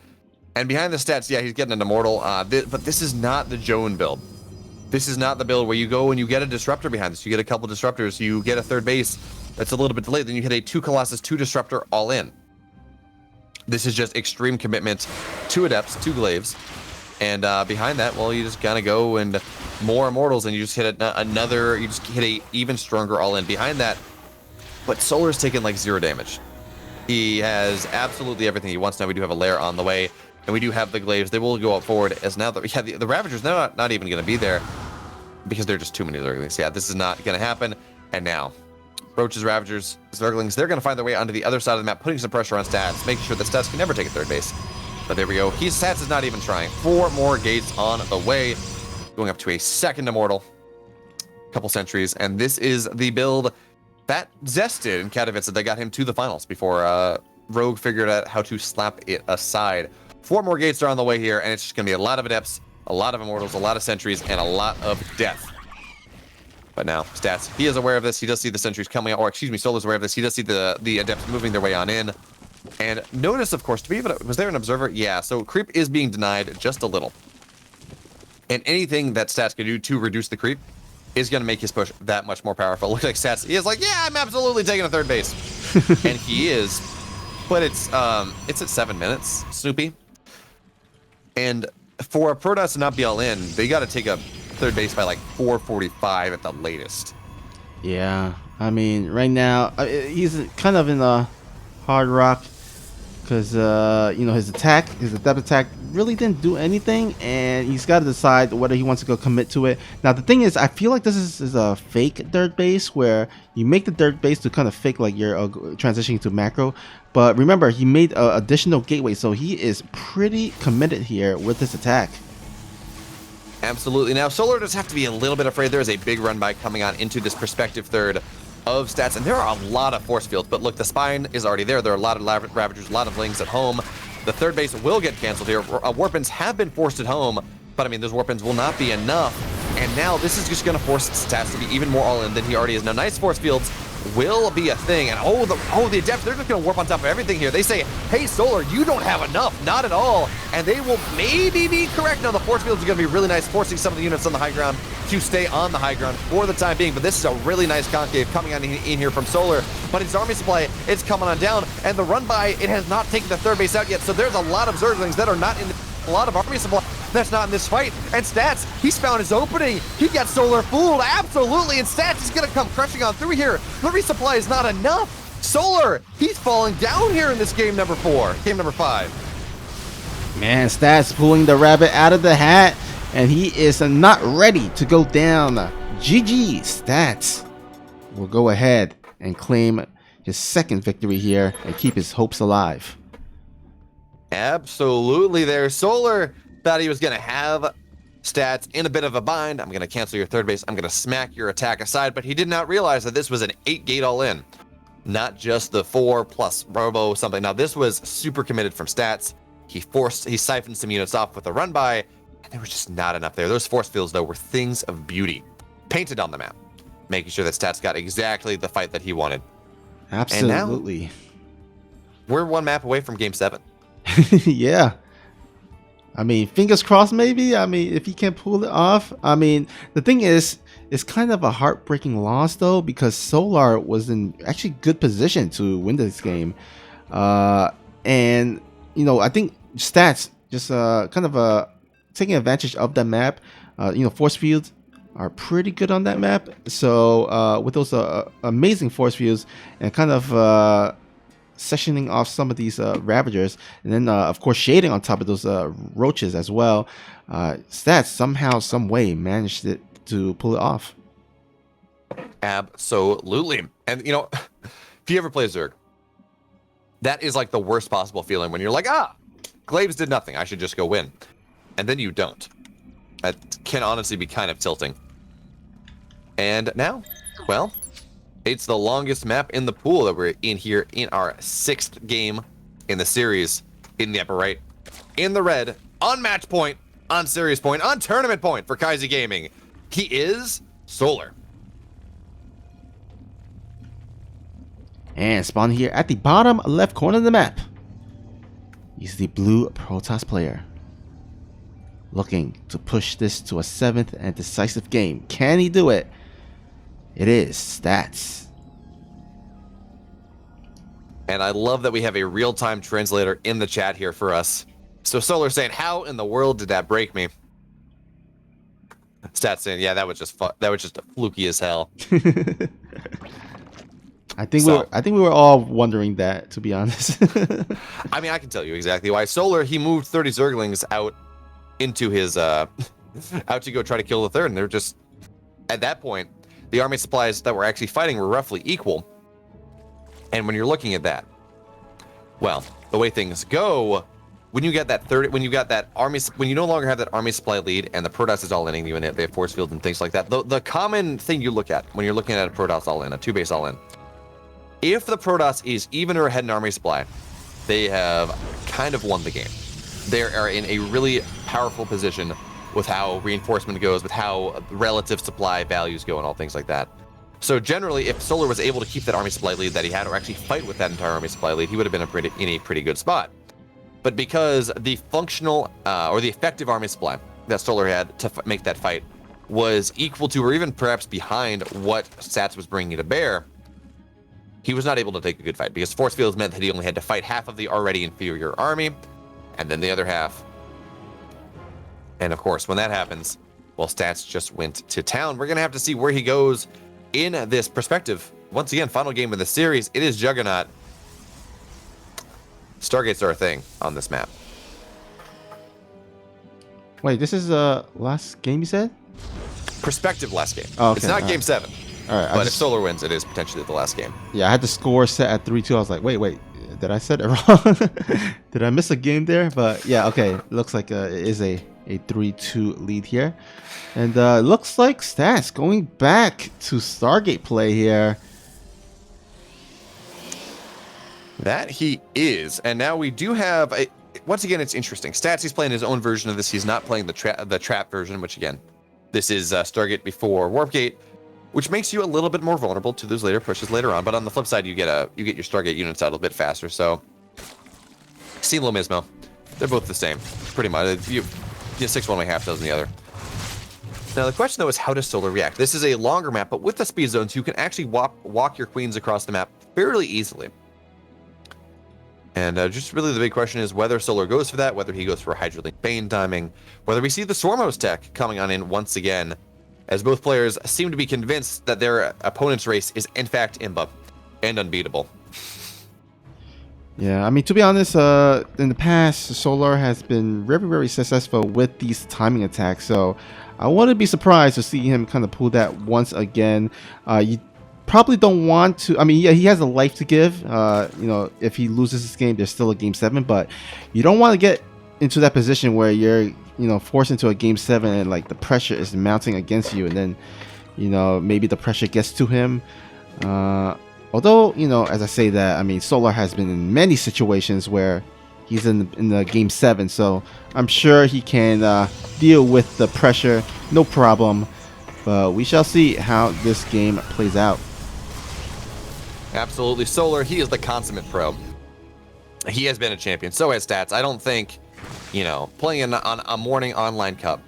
And behind the stats, yeah, he's getting an Immortal, but this is not the Joan build. This is not the build where you go and you get a Disruptor behind this. You get a couple Disruptors, you get a 3rd base that's a little bit delayed, then you hit a 2 Colossus, 2 Disruptor all in. This is just extreme commitment, 2 Adepts, 2 Glaives. And behind that, well, you just gotta go and more Immortals, and you just hit you just hit a even stronger all in behind that. But Solar's taken like 0 damage. He has absolutely everything he wants now. We do have a lair on the way, and we do have the Glaives. They will go up forward, as now the Ravagers, they're not even gonna be there because they're just too many Zerglings. Yeah, this is not gonna happen. And now, Roaches, Ravagers, Zerglings, they're gonna find their way onto the other side of the map, putting some pressure on Stats, making sure that Stats can never take a 3rd base. But there we go. Stats is not even trying. 4 more gates on the way. Going up to a 2nd Immortal. Couple sentries. And this is the build that zested in Katowice that got him to the finals before Rogue figured out how to slap it aside. 4 more gates are on the way here, and it's just going to be a lot of Adepts, a lot of Immortals, a lot of sentries, and a lot of death. But now, Stats, he is aware of this. He does see the sentries coming out, or excuse me, Solar's aware of this. He does see the Adepts moving their way on in. And notice, of course, was there an observer? Yeah, so creep is being denied just a little. And anything that Stats can do to reduce the creep is going to make his push that much more powerful. Looks like Stats, he is like, yeah, I'm absolutely taking a 3rd base. And he is. But it's at 7 minutes, Snoopy. And for a Protoss to not be all in, they got to take a 3rd base by like 4:45 at the latest. Yeah, I mean, right now, he's kind of in a hard rock. Because, his adept attack really didn't do anything, and he's got to decide whether he wants to go commit to it. Now the thing is, I feel like this is a fake dirt base where you make the dirt base to kind of fake like you're transitioning to macro. But remember, he made an additional gateway, so he is pretty committed here with this attack. Absolutely. Now, Solar does have to be a little bit afraid. There is a big run by coming on into this perspective third of stats, and there are a lot of force fields. But look, the spine is already there. There are a lot of Ravagers, a lot of Lings at home. The third base will get canceled here. Warpins have been forced at home, but I mean, those Warpins will not be enough. And now this is just going to force stats to be even more all-in than he already is. Now, nice force fields will be a thing, and the Adepts, they're just going to warp on top of everything here. They say, hey, Solar, you don't have enough, not at all, and they will maybe be correct. Now, the force fields are going to be really nice, forcing some of the units on the high ground to stay on the high ground for the time being, but this is a really nice concave coming on in here from Solar, but his army supply is coming on down, and the run by, it has not taken the third base out yet, so there's a lot of Zerglings that are not in a lot of army supply that's not in this fight. And Stats, he's found his opening. He got Solar fooled, absolutely, and Stats is gonna come crushing on through here. The resupply is not enough. Solar, he's falling down here in this game number 5. Man, Stats pulling the rabbit out of the hat, and he is not ready to go down. GG, Stats will go ahead and claim his second victory here and keep his hopes alive. Absolutely there. Solar thought he was going to have Stats in a bit of a bind. I'm going to cancel your third base. I'm going to smack your attack aside, but he did not realize that this was an 8-gate all-in, not just the 4 plus Robo something. Now, this was super committed from Stats. He siphoned some units off with a run by, and there was just not enough there. Those force fields, though, were things of beauty, painted on the map, making sure that Stats got exactly the fight that he wanted. Absolutely. And now, we're one map away from Game 7. Yeah. I mean, fingers crossed, maybe. I mean, if he can pull it off. I mean, the thing is, it's kind of a heartbreaking loss, though, because Solar was in actually good position to win this game. And, you know, I think Stats just kind of taking advantage of that map. You know, force fields are pretty good on that map. So with those amazing force fields and kind of sectioning off some of these Ravagers, and then of course shading on top of those roaches as well, Stats somehow, some way managed to pull it off. Absolutely. And you know, if you ever play Zerg, that is like the worst possible feeling when you're like, Glaives did nothing, I should just go win, and then you don't. That can honestly be kind of tilting. And now, well, it's the longest map in the pool that we're in here in our 6th game in the series, in the upper right, in the red, on match point, on series point, on tournament point for Kaiser Gaming. He is Solar. And spawn here at the bottom left corner of the map. He's the blue Protoss player, looking to push this to a 7th and decisive game. Can he do it? It is Stats. And I love that we have a real-time translator in the chat here for us. So Solar saying, how in the world did that break me? Stats saying, yeah, that was just fluky as hell. I think we were all wondering that, to be honest. I mean, I can tell you exactly why. Solar, he moved 30 Zerglings out into his out to go try to kill the third, and they're just, at that point, the army supplies that were actually fighting were roughly equal. And when you're looking at that, well, the way things go, when you get that when you no longer have that army supply lead and the Protoss is all in you and they have force fields and things like that, the common thing you look at when you're looking at a Protoss all in, a 2-base all in, if the Protoss is even or ahead in army supply, they have kind of won the game. They are in a really powerful position with how reinforcement goes, with how relative supply values go, and all things like that. So generally, if Solar was able to keep that army supply lead that he had, or actually fight with that entire army supply lead, he would have been in a pretty good spot. But because the functional or the effective army supply that Solar had to make that fight was equal to, or even perhaps behind, what Stats was bringing to bear, he was not able to take a good fight, because force fields meant that he only had to fight half of the already inferior army, and then the other half. And of course, when that happens, well, Stats just went to town. We're going to have to see where he goes in this perspective. Once again, final game of the series. It is Juggernaut. Stargates are a thing on this map. Wait, this is last game you said? Prospective last game. Oh, okay, It's not all game right. 7. All right. But if Solar wins, it is potentially the last game. Yeah, I had the score set at 3-2. I was like, wait, did I set it wrong? Did I miss a game there? But yeah, okay. Looks like it is a 3-2 lead here. And it looks like Stats going back to Stargate play here. That he is. And now we do have once again, it's interesting. Stats, he's playing his own version of this. He's not playing the trap version, which again, this is Stargate before Warpgate, which makes you a little bit more vulnerable to those later pushes later on. But on the flip side, you get your Stargate units out a bit faster. So, Seen Lo Mismo, they're both the same, pretty much. You 6 one way, half dozen the other. Now the question though is, how does Solar react? This is a longer map, but with the speed zones, you can actually walk your queens across the map fairly easily. And just really the big question is whether Solar goes for that, whether he goes for Hydrolink Bane timing, whether we see the Swarmos tech coming on in once again, as both players seem to be convinced that their opponent's race is in fact imba and unbeatable. Yeah, I mean, to be honest, in the past, Solar has been very, very successful with these timing attacks. So I wouldn't be surprised to see him kind of pull that once again. You probably don't want to. I mean, yeah, he has a life to give. You know, if he loses this game, there's still a game 7, but you don't want to get into that position where you're, forced into a game 7 and like the pressure is mounting against you, and then, maybe the pressure gets to him. Although, as I say that, I mean, Solar has been in many situations where he's in the game 7, so I'm sure he can deal with the pressure, no problem. But we shall see how this game plays out. Absolutely. Solar, he is the consummate pro. He has been a champion. So has Stats. I don't think, playing on a morning online cup,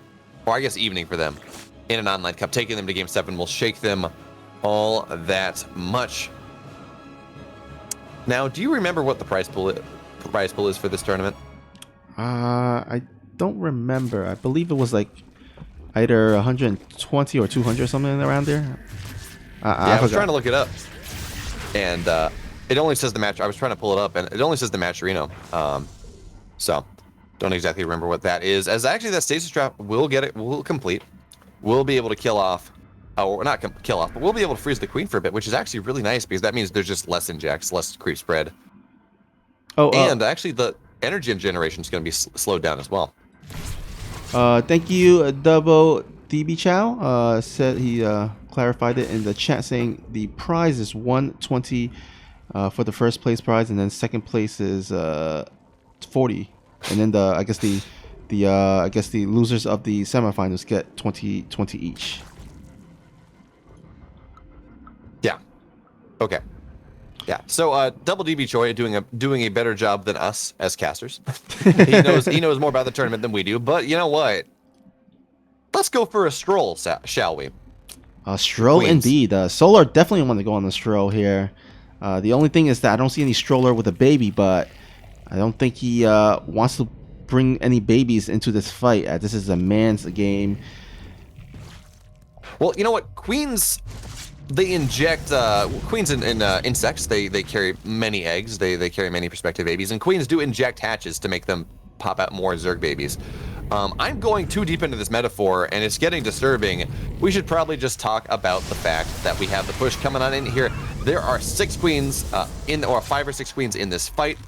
or I guess evening for them, in an online cup, taking them to game 7 will shake them all that much. Now, do you remember what the prize pool is for this tournament? I don't remember. I believe it was like either 120 or 200 or something around there. I was trying to look it up, and it only says the match. I was trying to pull it up, and it only says the Matcherino. So don't exactly remember what that is. As actually that stasis trap will complete. We'll be able to kill off, or not kill off, but we'll be able to freeze the queen for a bit, which is actually really nice because that means there's just less injects, less creep spread. Oh, and actually the energy generation is going to be slowed down as well. Thank you, Double DB Chow. Said he clarified it in the chat, saying the prize is 120 for the first place prize, and then second place is 40, and then I guess the losers of the semifinals get 20 each. Yeah. Okay. Yeah. So Double DB Choi doing a better job than us as casters. he knows more about the tournament than we do. But you know what? Let's go for a stroll, shall we? A stroll indeed. Solar definitely want to go on the stroll here. The only thing is that I don't see any stroller with a baby, but I don't think he wants to bring any babies into this fight. This is a man's game. Well, you know what? Queens, they inject queens in insects. They carry many eggs. They carry many prospective babies, and queens do inject hatches to make them pop out more Zerg babies. I'm going too deep into this metaphor, and it's getting disturbing. We should probably just talk about the fact that we have the push coming on in here. There are 6 queens or 5 or 6 queens in this fight.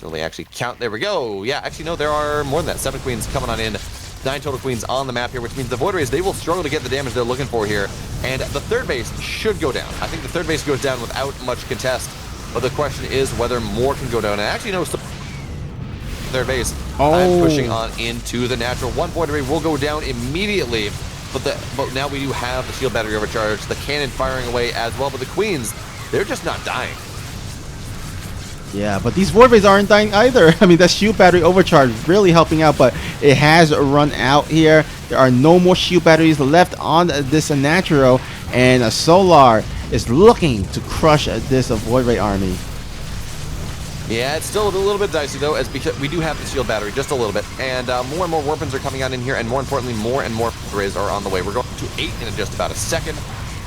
Really actually count. There we go. Yeah, actually no, there are more than that. 7 queens coming on in. 9 total queens on the map here, which means the Void Rays, they will struggle to get the damage they're looking for here. And the third base should go down. I think the third base goes down without much contest. But the question is whether more can go down. And actually, no, third base. Oh. I'm pushing on into the natural. 1 Void Ray will go down immediately. But now we do have the shield battery overcharged, the cannon firing away as well. But the queens, they're just not dying. Yeah, but these Void Rays aren't dying either. I mean, that shield battery overcharge really helping out, but it has run out here. There are no more shield batteries left on this Natural, and Solar is looking to crush this Void Ray army. Yeah, it's still a little bit dicey though, because we do have the shield battery just a little bit, and more and more weapons are coming out in here, and more importantly, more and more Rays are on the way. We're going to 8 in just about a second.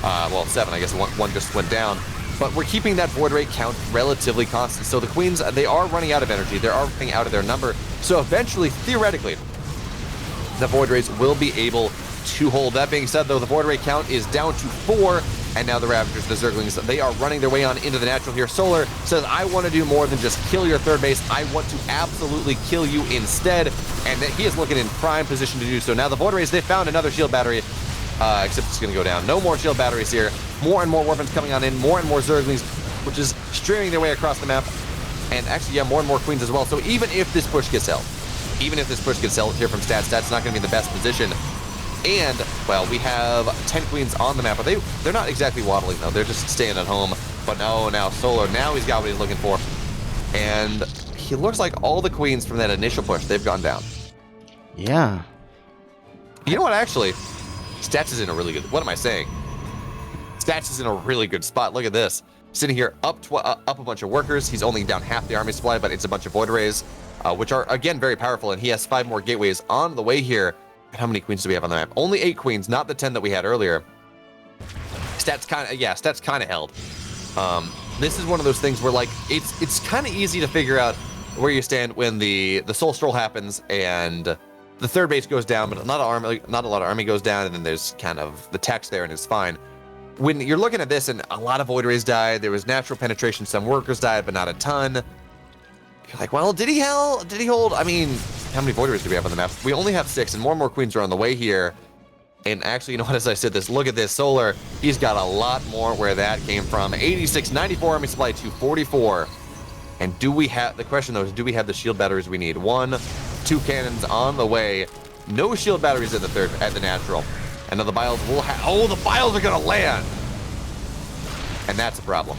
Well, 7, I guess one just went down. But we're keeping that Void Ray count relatively constant. So the queens, they are running out of energy. They are running out of their number. So eventually, theoretically, the Void Rays will be able to hold. That being said, though, the Void Ray count is down to 4, and now the Ravagers, the Zerglings, they are running their way on into the natural here. Solar says, I want to do more than just kill your third base. I want to absolutely kill you instead, and he is looking in prime position to do so. Now the Void Rays, they found another shield battery, except it's going to go down. No more shield batteries here. More and more weapons coming on in, more and more Zerglings, which is streaming their way across the map, and actually, yeah, more and more Queens as well. So even if this push gets held, here from Stats, Stats not going to be in the best position. And, well, we have 10 Queens on the map, but they're not exactly waddling, though. They're just staying at home. But no, now Solar, now he's got what he's looking for. And he looks like all the Queens from that initial push, they've gone down. Yeah. You know what, actually? Stats is in a really good... What am I saying? Stats is in a really good spot. Look at this. Sitting here up a bunch of workers. He's only down half the army supply, but it's a bunch of Void Rays, which are, again, very powerful. And he has 5 more gateways on the way here. How many Queens do we have on the map? Only 8 Queens, not the 10 that we had earlier. Stats kind of held. This is one of those things where, like, it's kind of easy to figure out where you stand when the Soul Stroll happens and the third base goes down, but not a lot of army goes down, and then there's kind of the text there, and it's fine. When you're looking at this, and a lot of Void Rays died, there was natural penetration, some workers died, but not a ton. You're like, well, did he hold? I mean, how many Void Rays do we have on the map? We only have 6, and more Queens are on the way here. And actually, you know what, as I said this, look at this, Solar, he's got a lot more where that came from. 86, 94 army supply to 44. And the question though is, do we have the shield batteries we need? 1, 2 cannons on the way. No shield batteries at the natural. And now the Biles will the Biles are gonna land! And that's a problem.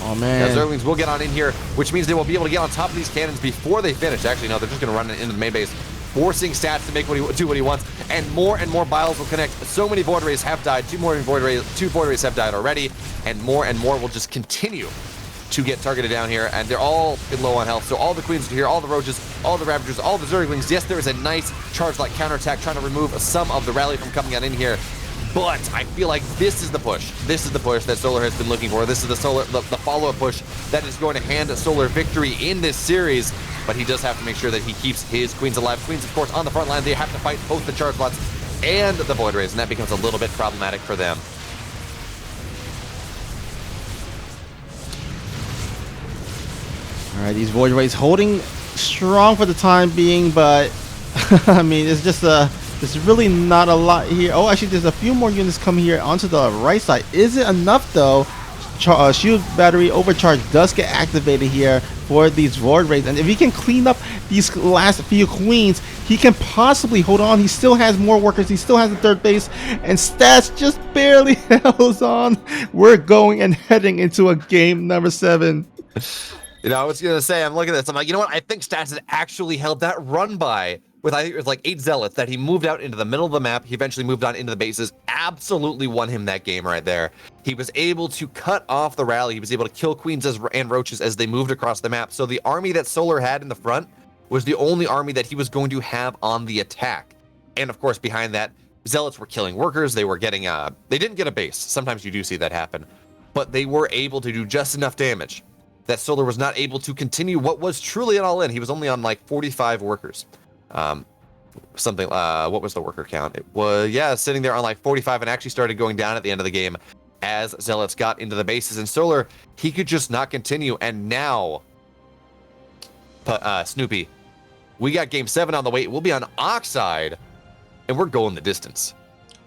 Oh, man. Now, Zerglings will get on in here, which means they will be able to get on top of these cannons before they finish. Actually, no, they're just going to run into the main base, forcing Stats to make do what he wants, and more Biles will connect. So many Void Rays have died. 2 Void Rays have died already, and more will just continue to get targeted down here, and they're all low on health. So all the Queens are here, all the Roaches, all the Ravagers, all the Zerglings. Yes, there is a nice charge-like counterattack trying to remove some of the rally from coming on in here. But I feel like this is the push. This is the push that Solar has been looking for. This is the follow-up push that is going to hand Solar victory in this series. But he does have to make sure that he keeps his Queens alive. Queens, of course, on the front line. They have to fight both the charge bots and the Void Rays, and that becomes a little bit problematic for them. All right, these Void Rays holding strong for the time being, but I mean, it's just there's really not a lot here. Oh, actually, there's a few more units coming here onto the right side. Is it enough, though? Shield battery overcharge does get activated here for these Void Rays. And if he can clean up these last few Queens, he can possibly hold on. He still has more workers. He still has the third base. And Stats just barely holds on. We're going and heading into a game number 7. You know, I was going to say, I'm looking at this. I'm like, you know what? I think Stats has actually held that run by with, I think it was like 8 Zealots that he moved out into the middle of the map. He eventually moved on into the bases. Absolutely won him that game right there. He was able to cut off the rally. He was able to kill Queens and Roaches as they moved across the map. So the army that Solar had in the front was the only army that he was going to have on the attack. And of course, behind that, Zealots were killing workers. They were getting, they didn't get a base. Sometimes you do see that happen. But they were able to do just enough damage that Solar was not able to continue what was truly an all-in. He was only on like 45 workers. What was the worker count? It was, sitting there on like 45 and actually started going down at the end of the game as Zealots got into the bases. And Solar, he could just not continue. And now, Snoopy, we got game 7 on the way. We'll be on Oxide, and we're going the distance.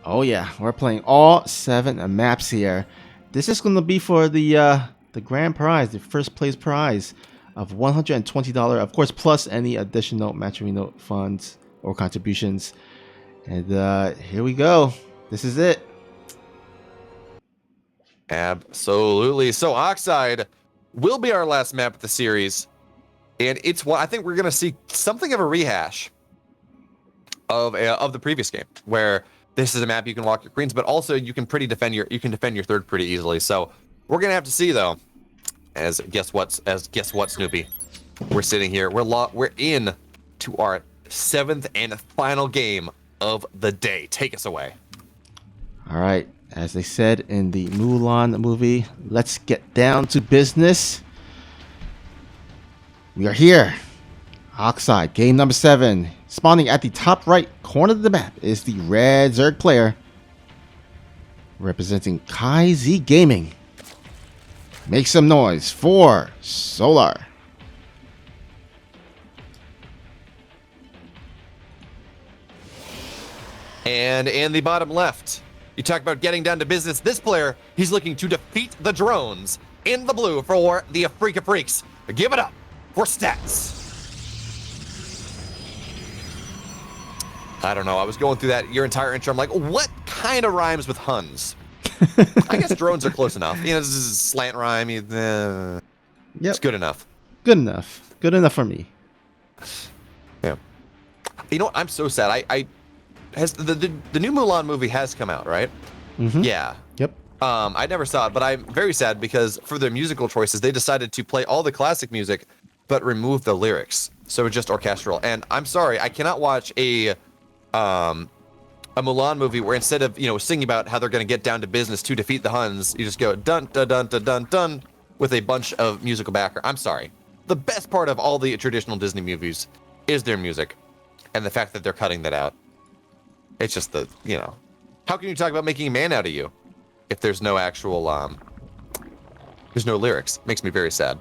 Oh, yeah. We're playing all 7 maps here. This is going to be for the grand prize, the first place prize of $120, of course, plus any additional Matcherino funds or contributions. And here we go. This is it. Absolutely. So Oxide will be our last map of the series, and it's what I think we're going to see something of a rehash of the previous game, where this is a map you can walk your Queens, but also you can defend your third pretty easily. So we're going to have to see, though. As guess what, Snoopy? We're sitting here. We're in to our 7th and final game of the day. Take us away. All right. As they said in the Mulan movie, let's get down to business. We are here. Oxide, game number 7. Spawning at the top right corner of the map is the red Zerg player representing Kai Z Gaming. Make some noise for Solar. And in the bottom left, you talk about getting down to business. This player, he's looking to defeat the drones in the blue for the Afrika Freaks. Give it up for Stats. I don't know. I was going through that your entire intro. I'm like, what kind of rhymes with Huns? I guess drones are close enough. You know, this is slant rhyme. Yep. It's good enough. Good enough. Good enough for me. Yeah. You know what? I'm so sad. Has the new Mulan movie has come out, right? Mm-hmm. Yeah. Yep. I never saw it, but I'm very sad because for their musical choices, they decided to play all the classic music, but remove the lyrics. So it's just orchestral. And I'm sorry, I cannot watch a Mulan movie where instead of, singing about how they're going to get down to business to defeat the Huns, you just go dun dun dun dun dun dun with a bunch of musical background. I'm sorry. The best part of all the traditional Disney movies is their music and the fact that they're cutting that out. It's just how can you talk about making a man out of you if there's no actual, there's no lyrics? Makes me very sad.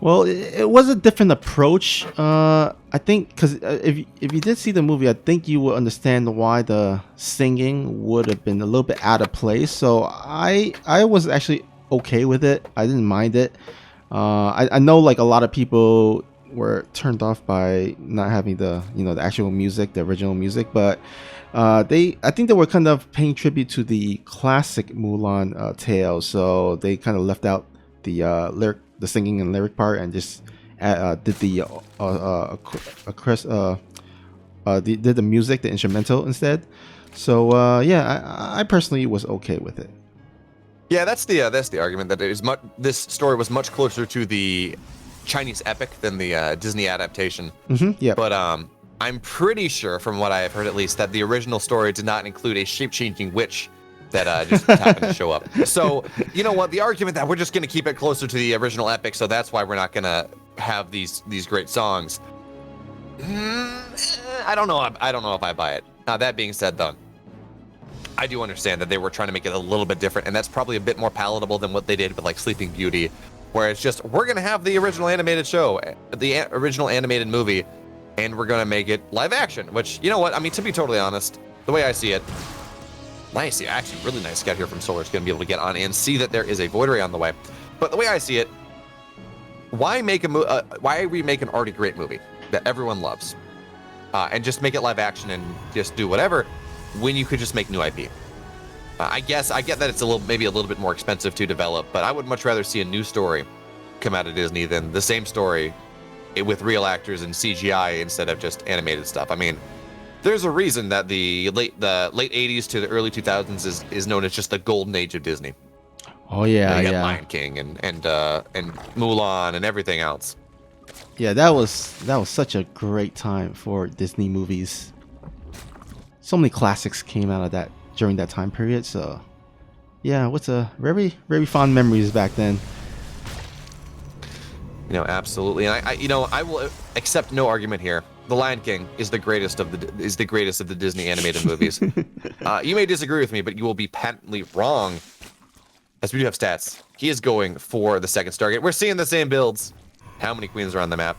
Well, it was a different approach. I think because if you did see the movie, I think you would understand why the singing would have been a little bit out of place. So I was actually okay with it. I didn't mind it. I know like a lot of people were turned off by not having the the actual music, the original music, but I think they were kind of paying tribute to the classic Mulan tale. So they kind of left out the singing and lyric part and just did the music, the instrumental instead. So I personally was okay with it. Yeah, that's the argument that this story was much closer to the Chinese epic than the Disney adaptation. Mm-hmm, yeah, but I'm pretty sure, from what I have heard at least, that the original story did not include a shape-changing witch that just happened to show up. So, you know what? The argument that we're just going to keep it closer to the original epic, so that's why we're not going to have these great songs. I don't know. I don't know if I buy it. Now, that being said, though, I do understand that they were trying to make it a little bit different, and that's probably a bit more palatable than what they did with like Sleeping Beauty, where it's just we're going to have the original animated show, the original animated movie, and we're going to make it live action. Which, you know what? I mean, to be totally honest, the way I see it. Nice, actually, really nice scout here from Solar is going to be able to get on and see that there is a Void Ray on the way. But the way I see it, why remake an already great movie that everyone loves, and just make it live action and just do whatever, when you could just make new IP? I guess I get that it's maybe a little bit more expensive to develop, but I would much rather see a new story come out of Disney than the same story with real actors and CGI instead of just animated stuff. I mean, there's a reason that the late 80s to the early 2000s is known as just the golden age of Disney. Oh yeah, you got Lion King and Mulan and everything else. Yeah, that was such a great time for Disney movies. So many classics came out of that during that time period. So yeah, what's a very, very fond memories back then. Absolutely, and I will accept no argument here. The Lion King is the greatest of the Disney animated movies. You may disagree with me, but you will be patently wrong. As we do have Stats, he is going for the second Stargate. We're seeing the same builds. How many queens are on the map?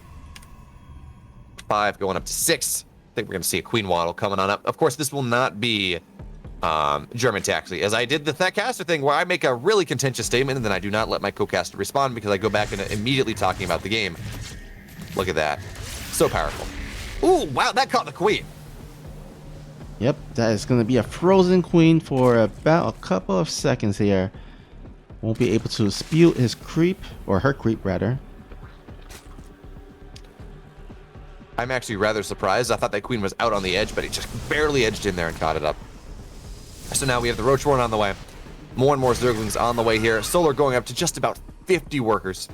5 going up to 6. I think we're going to see a Queen Waddle coming on up. Of course, this will not be German Taxi, as I did the caster thing where I make a really contentious statement and then I do not let my co-caster respond because I go back and immediately talking about the game. Look at that. So powerful. Ooh, wow, that caught the queen. Yep, that is going to be a frozen queen for about a couple of seconds here. Won't be able to spew his creep, or her creep rather. I'm actually rather surprised. I thought that queen was out on the edge, but it just barely edged in there and caught it up. So now we have the Roach Warren on the way. More and more Zerglings on the way here. Solar going up to just about 50 workers.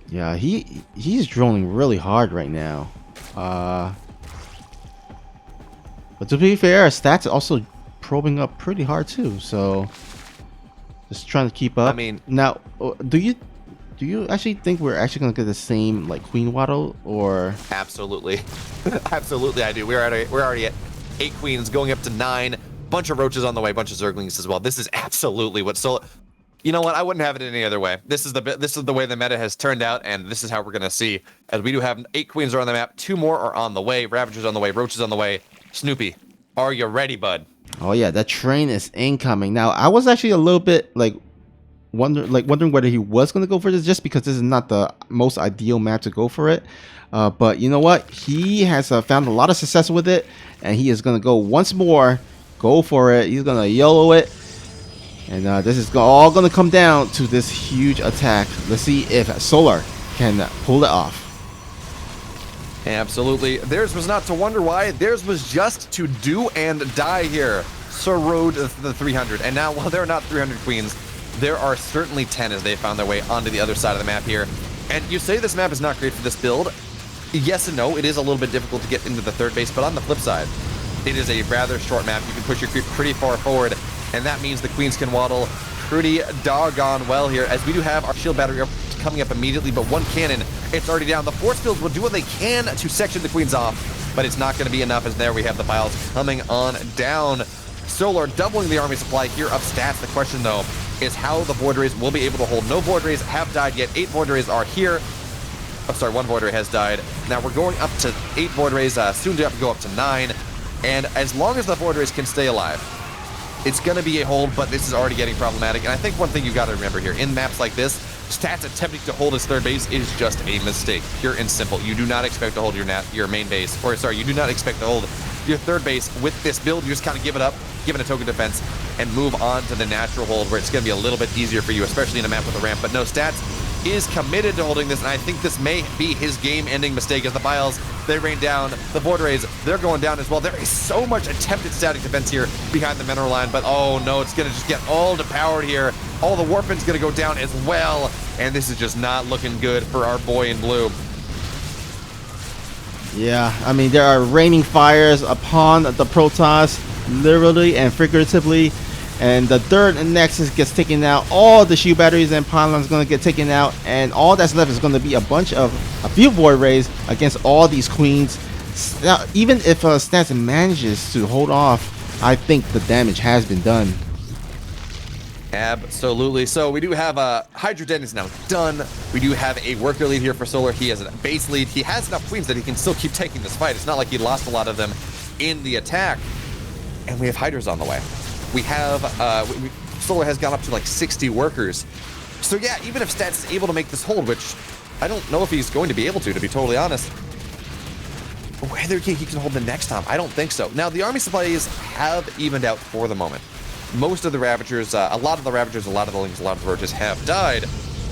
Yeah, he's drilling really hard right now. But to be fair, Stats also probing up pretty hard too. So just trying to keep up. I mean, now, do you do you actually think we're actually gonna get the same like queen waddle or? Absolutely, absolutely, I do. We're already at 8 queens, going up to 9. Bunch of roaches on the way, bunch of zerglings as well. This is absolutely what Solar. You know what? I wouldn't have it any other way. This is the way the meta has turned out, and this is how we're gonna see. As we do have 8 queens are on the map, 2 more are on the way. Ravagers on the way, roaches on the way. Snoopy, are you ready, bud? Oh yeah, that train is incoming. Now I was actually a little bit like wondering whether he was gonna go for this, just because this is not the most ideal map to go for it. But you know what? He has found a lot of success with it, and he is gonna go once more. Go for it. He's gonna YOLO it. And this is all going to come down to this huge attack. Let's see if Solar can pull it off. Absolutely. Theirs was not to wonder why. Theirs was just to do and die here. Sir Road the 300. And now, while there are not 300 queens, there are certainly 10 as they found their way onto the other side of the map here. And you say this map is not great for this build. Yes and no. It is a little bit difficult to get into the third base. But on the flip side, it is a rather short map. You can push your creep pretty far forward. And that means the queens can waddle pretty doggone well here, as we do have our shield battery coming up immediately, but 1 cannon, it's already down. The force fields will do what they can to section the queens off, but it's not going to be enough, as there we have the piles coming on down. Solar doubling the army supply here of stats. The question, though, is how the Void Rays will be able to hold. No Void Rays have died yet. 8 Void Rays are here. Oh, sorry, 1 Void Ray has died. Now we're going up to 8 Void Rays, soon to have to go up to 9, and as long as the Void Rays can stay alive, it's going to be a hold, but this is already getting problematic. And I think one thing you got to remember here, in maps like this, Stats attempting to hold his third base is just a mistake. Pure and simple. You do not expect to hold your main base, or sorry, you do not expect to hold your third base with this build. You just kind of give it up, give it a token defense, and move on to the natural hold, where it's going to be a little bit easier for you, especially in a map with a ramp. But no, Stats is committed to holding this, and I think this may be his game-ending mistake, as the Biles, they rain down. The Void Rays, they're going down as well. There is so much attempted static defense here behind the mineral line, but oh no, it's going to just get all depowered here. All the Warpin's going to go down as well, and this is just not looking good for our boy in blue. Yeah, I mean, there are raining fires upon the Protoss, literally and figuratively. And the third Nexus gets taken out. All the shield batteries and pylons going to get taken out. And all that's left is going to be a few Void Rays against all these queens. Now, even if Stats manages to hold off, I think the damage has been done. Absolutely. So we do have Hydra Den is now done. We do have a worker lead here for Solar. He has a base lead. He has enough queens that he can still keep taking this fight. It's not like he lost a lot of them in the attack. And we have Hydras on the way. We have Solar has gone up to like 60 workers. So yeah, even if Stats is able to make this hold, which I don't know if he's going to be able to be totally honest, whether he can hold the next time, I don't think so. Now the army supplies have evened out for the moment. Most of the Ravagers, a lot of the Ravagers, a lot of the Lings, a lot of the Roaches have died,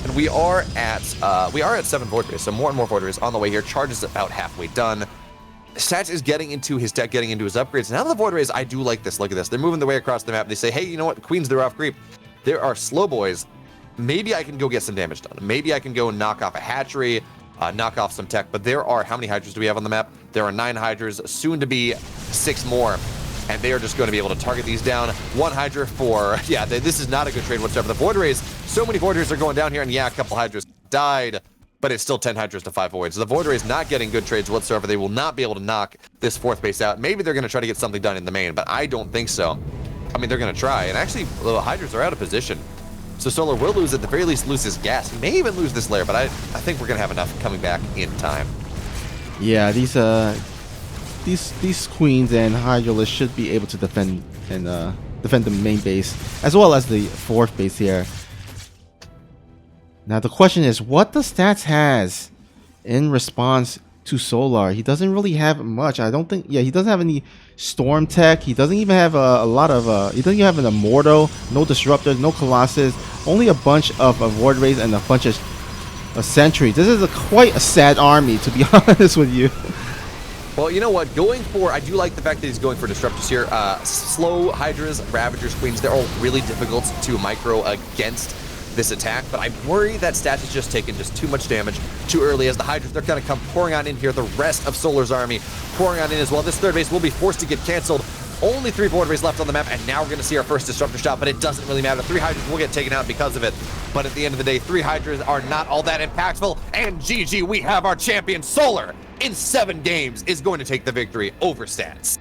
and we are at 7 Void Rays, so more and more Void Rays on the way here. Charge is about halfway done. Stats is getting into his deck, getting into his upgrades. Now the Void Rays, I do like this. Look at this. They're moving their way across the map. They say, hey, you know what? Queens, they're off creep. There are slow boys. Maybe I can go get some damage done. Maybe I can go knock off a hatchery, knock off some tech. But there are, how many Hydras do we have on the map? There are 9 Hydras, soon to be 6 more. And they are just going to be able to target these down. 1 Hydra for, yeah, this is not a good trade whatsoever. The Void Rays, so many Void Rays are going down here, and yeah, a couple Hydras died, but it's still 10 Hydras to 5 Voids. So the Void Rays not getting good trades whatsoever. They will not be able to knock this 4th base out. Maybe they're going to try to get something done in the main, but I don't think so. I mean, they're going to try, and actually, the Hydras are out of position. So Solar will lose, at the very least, lose his gas. He may even lose this layer, but I think we're going to have enough coming back in time. Yeah, these queens and Hydralists should be able to defend and defend the main base as well as the 4th base here. Now the question is, what the Stats has in response to Solar? He doesn't really have much. I don't think. Yeah, he doesn't have any storm tech. He doesn't even have a lot of. He doesn't even have an Immortal, no Disruptors, no Colossus. Only a bunch of Void Rays and a bunch of Sentries. This is quite a sad army, to be honest with you. Well, you know what? I do like the fact that he's going for Disruptors here. Slow Hydras, Ravagers, Queens, they're all really difficult to micro against this attack, but I worry that Stats has just taken too much damage too early, as the Hydras, they're going to come pouring on in here. The rest of Solar's army pouring on in as well. This 3rd base will be forced to get canceled. Only 3 Void Rays left on the map, and now we're going to see our first Disruptor shot, but it doesn't really matter. 3 Hydras will get taken out because of it. But at the end of the day, 3 Hydras are not all that impactful, and GG, we have our champion Solar in 7 games is going to take the victory over Stats.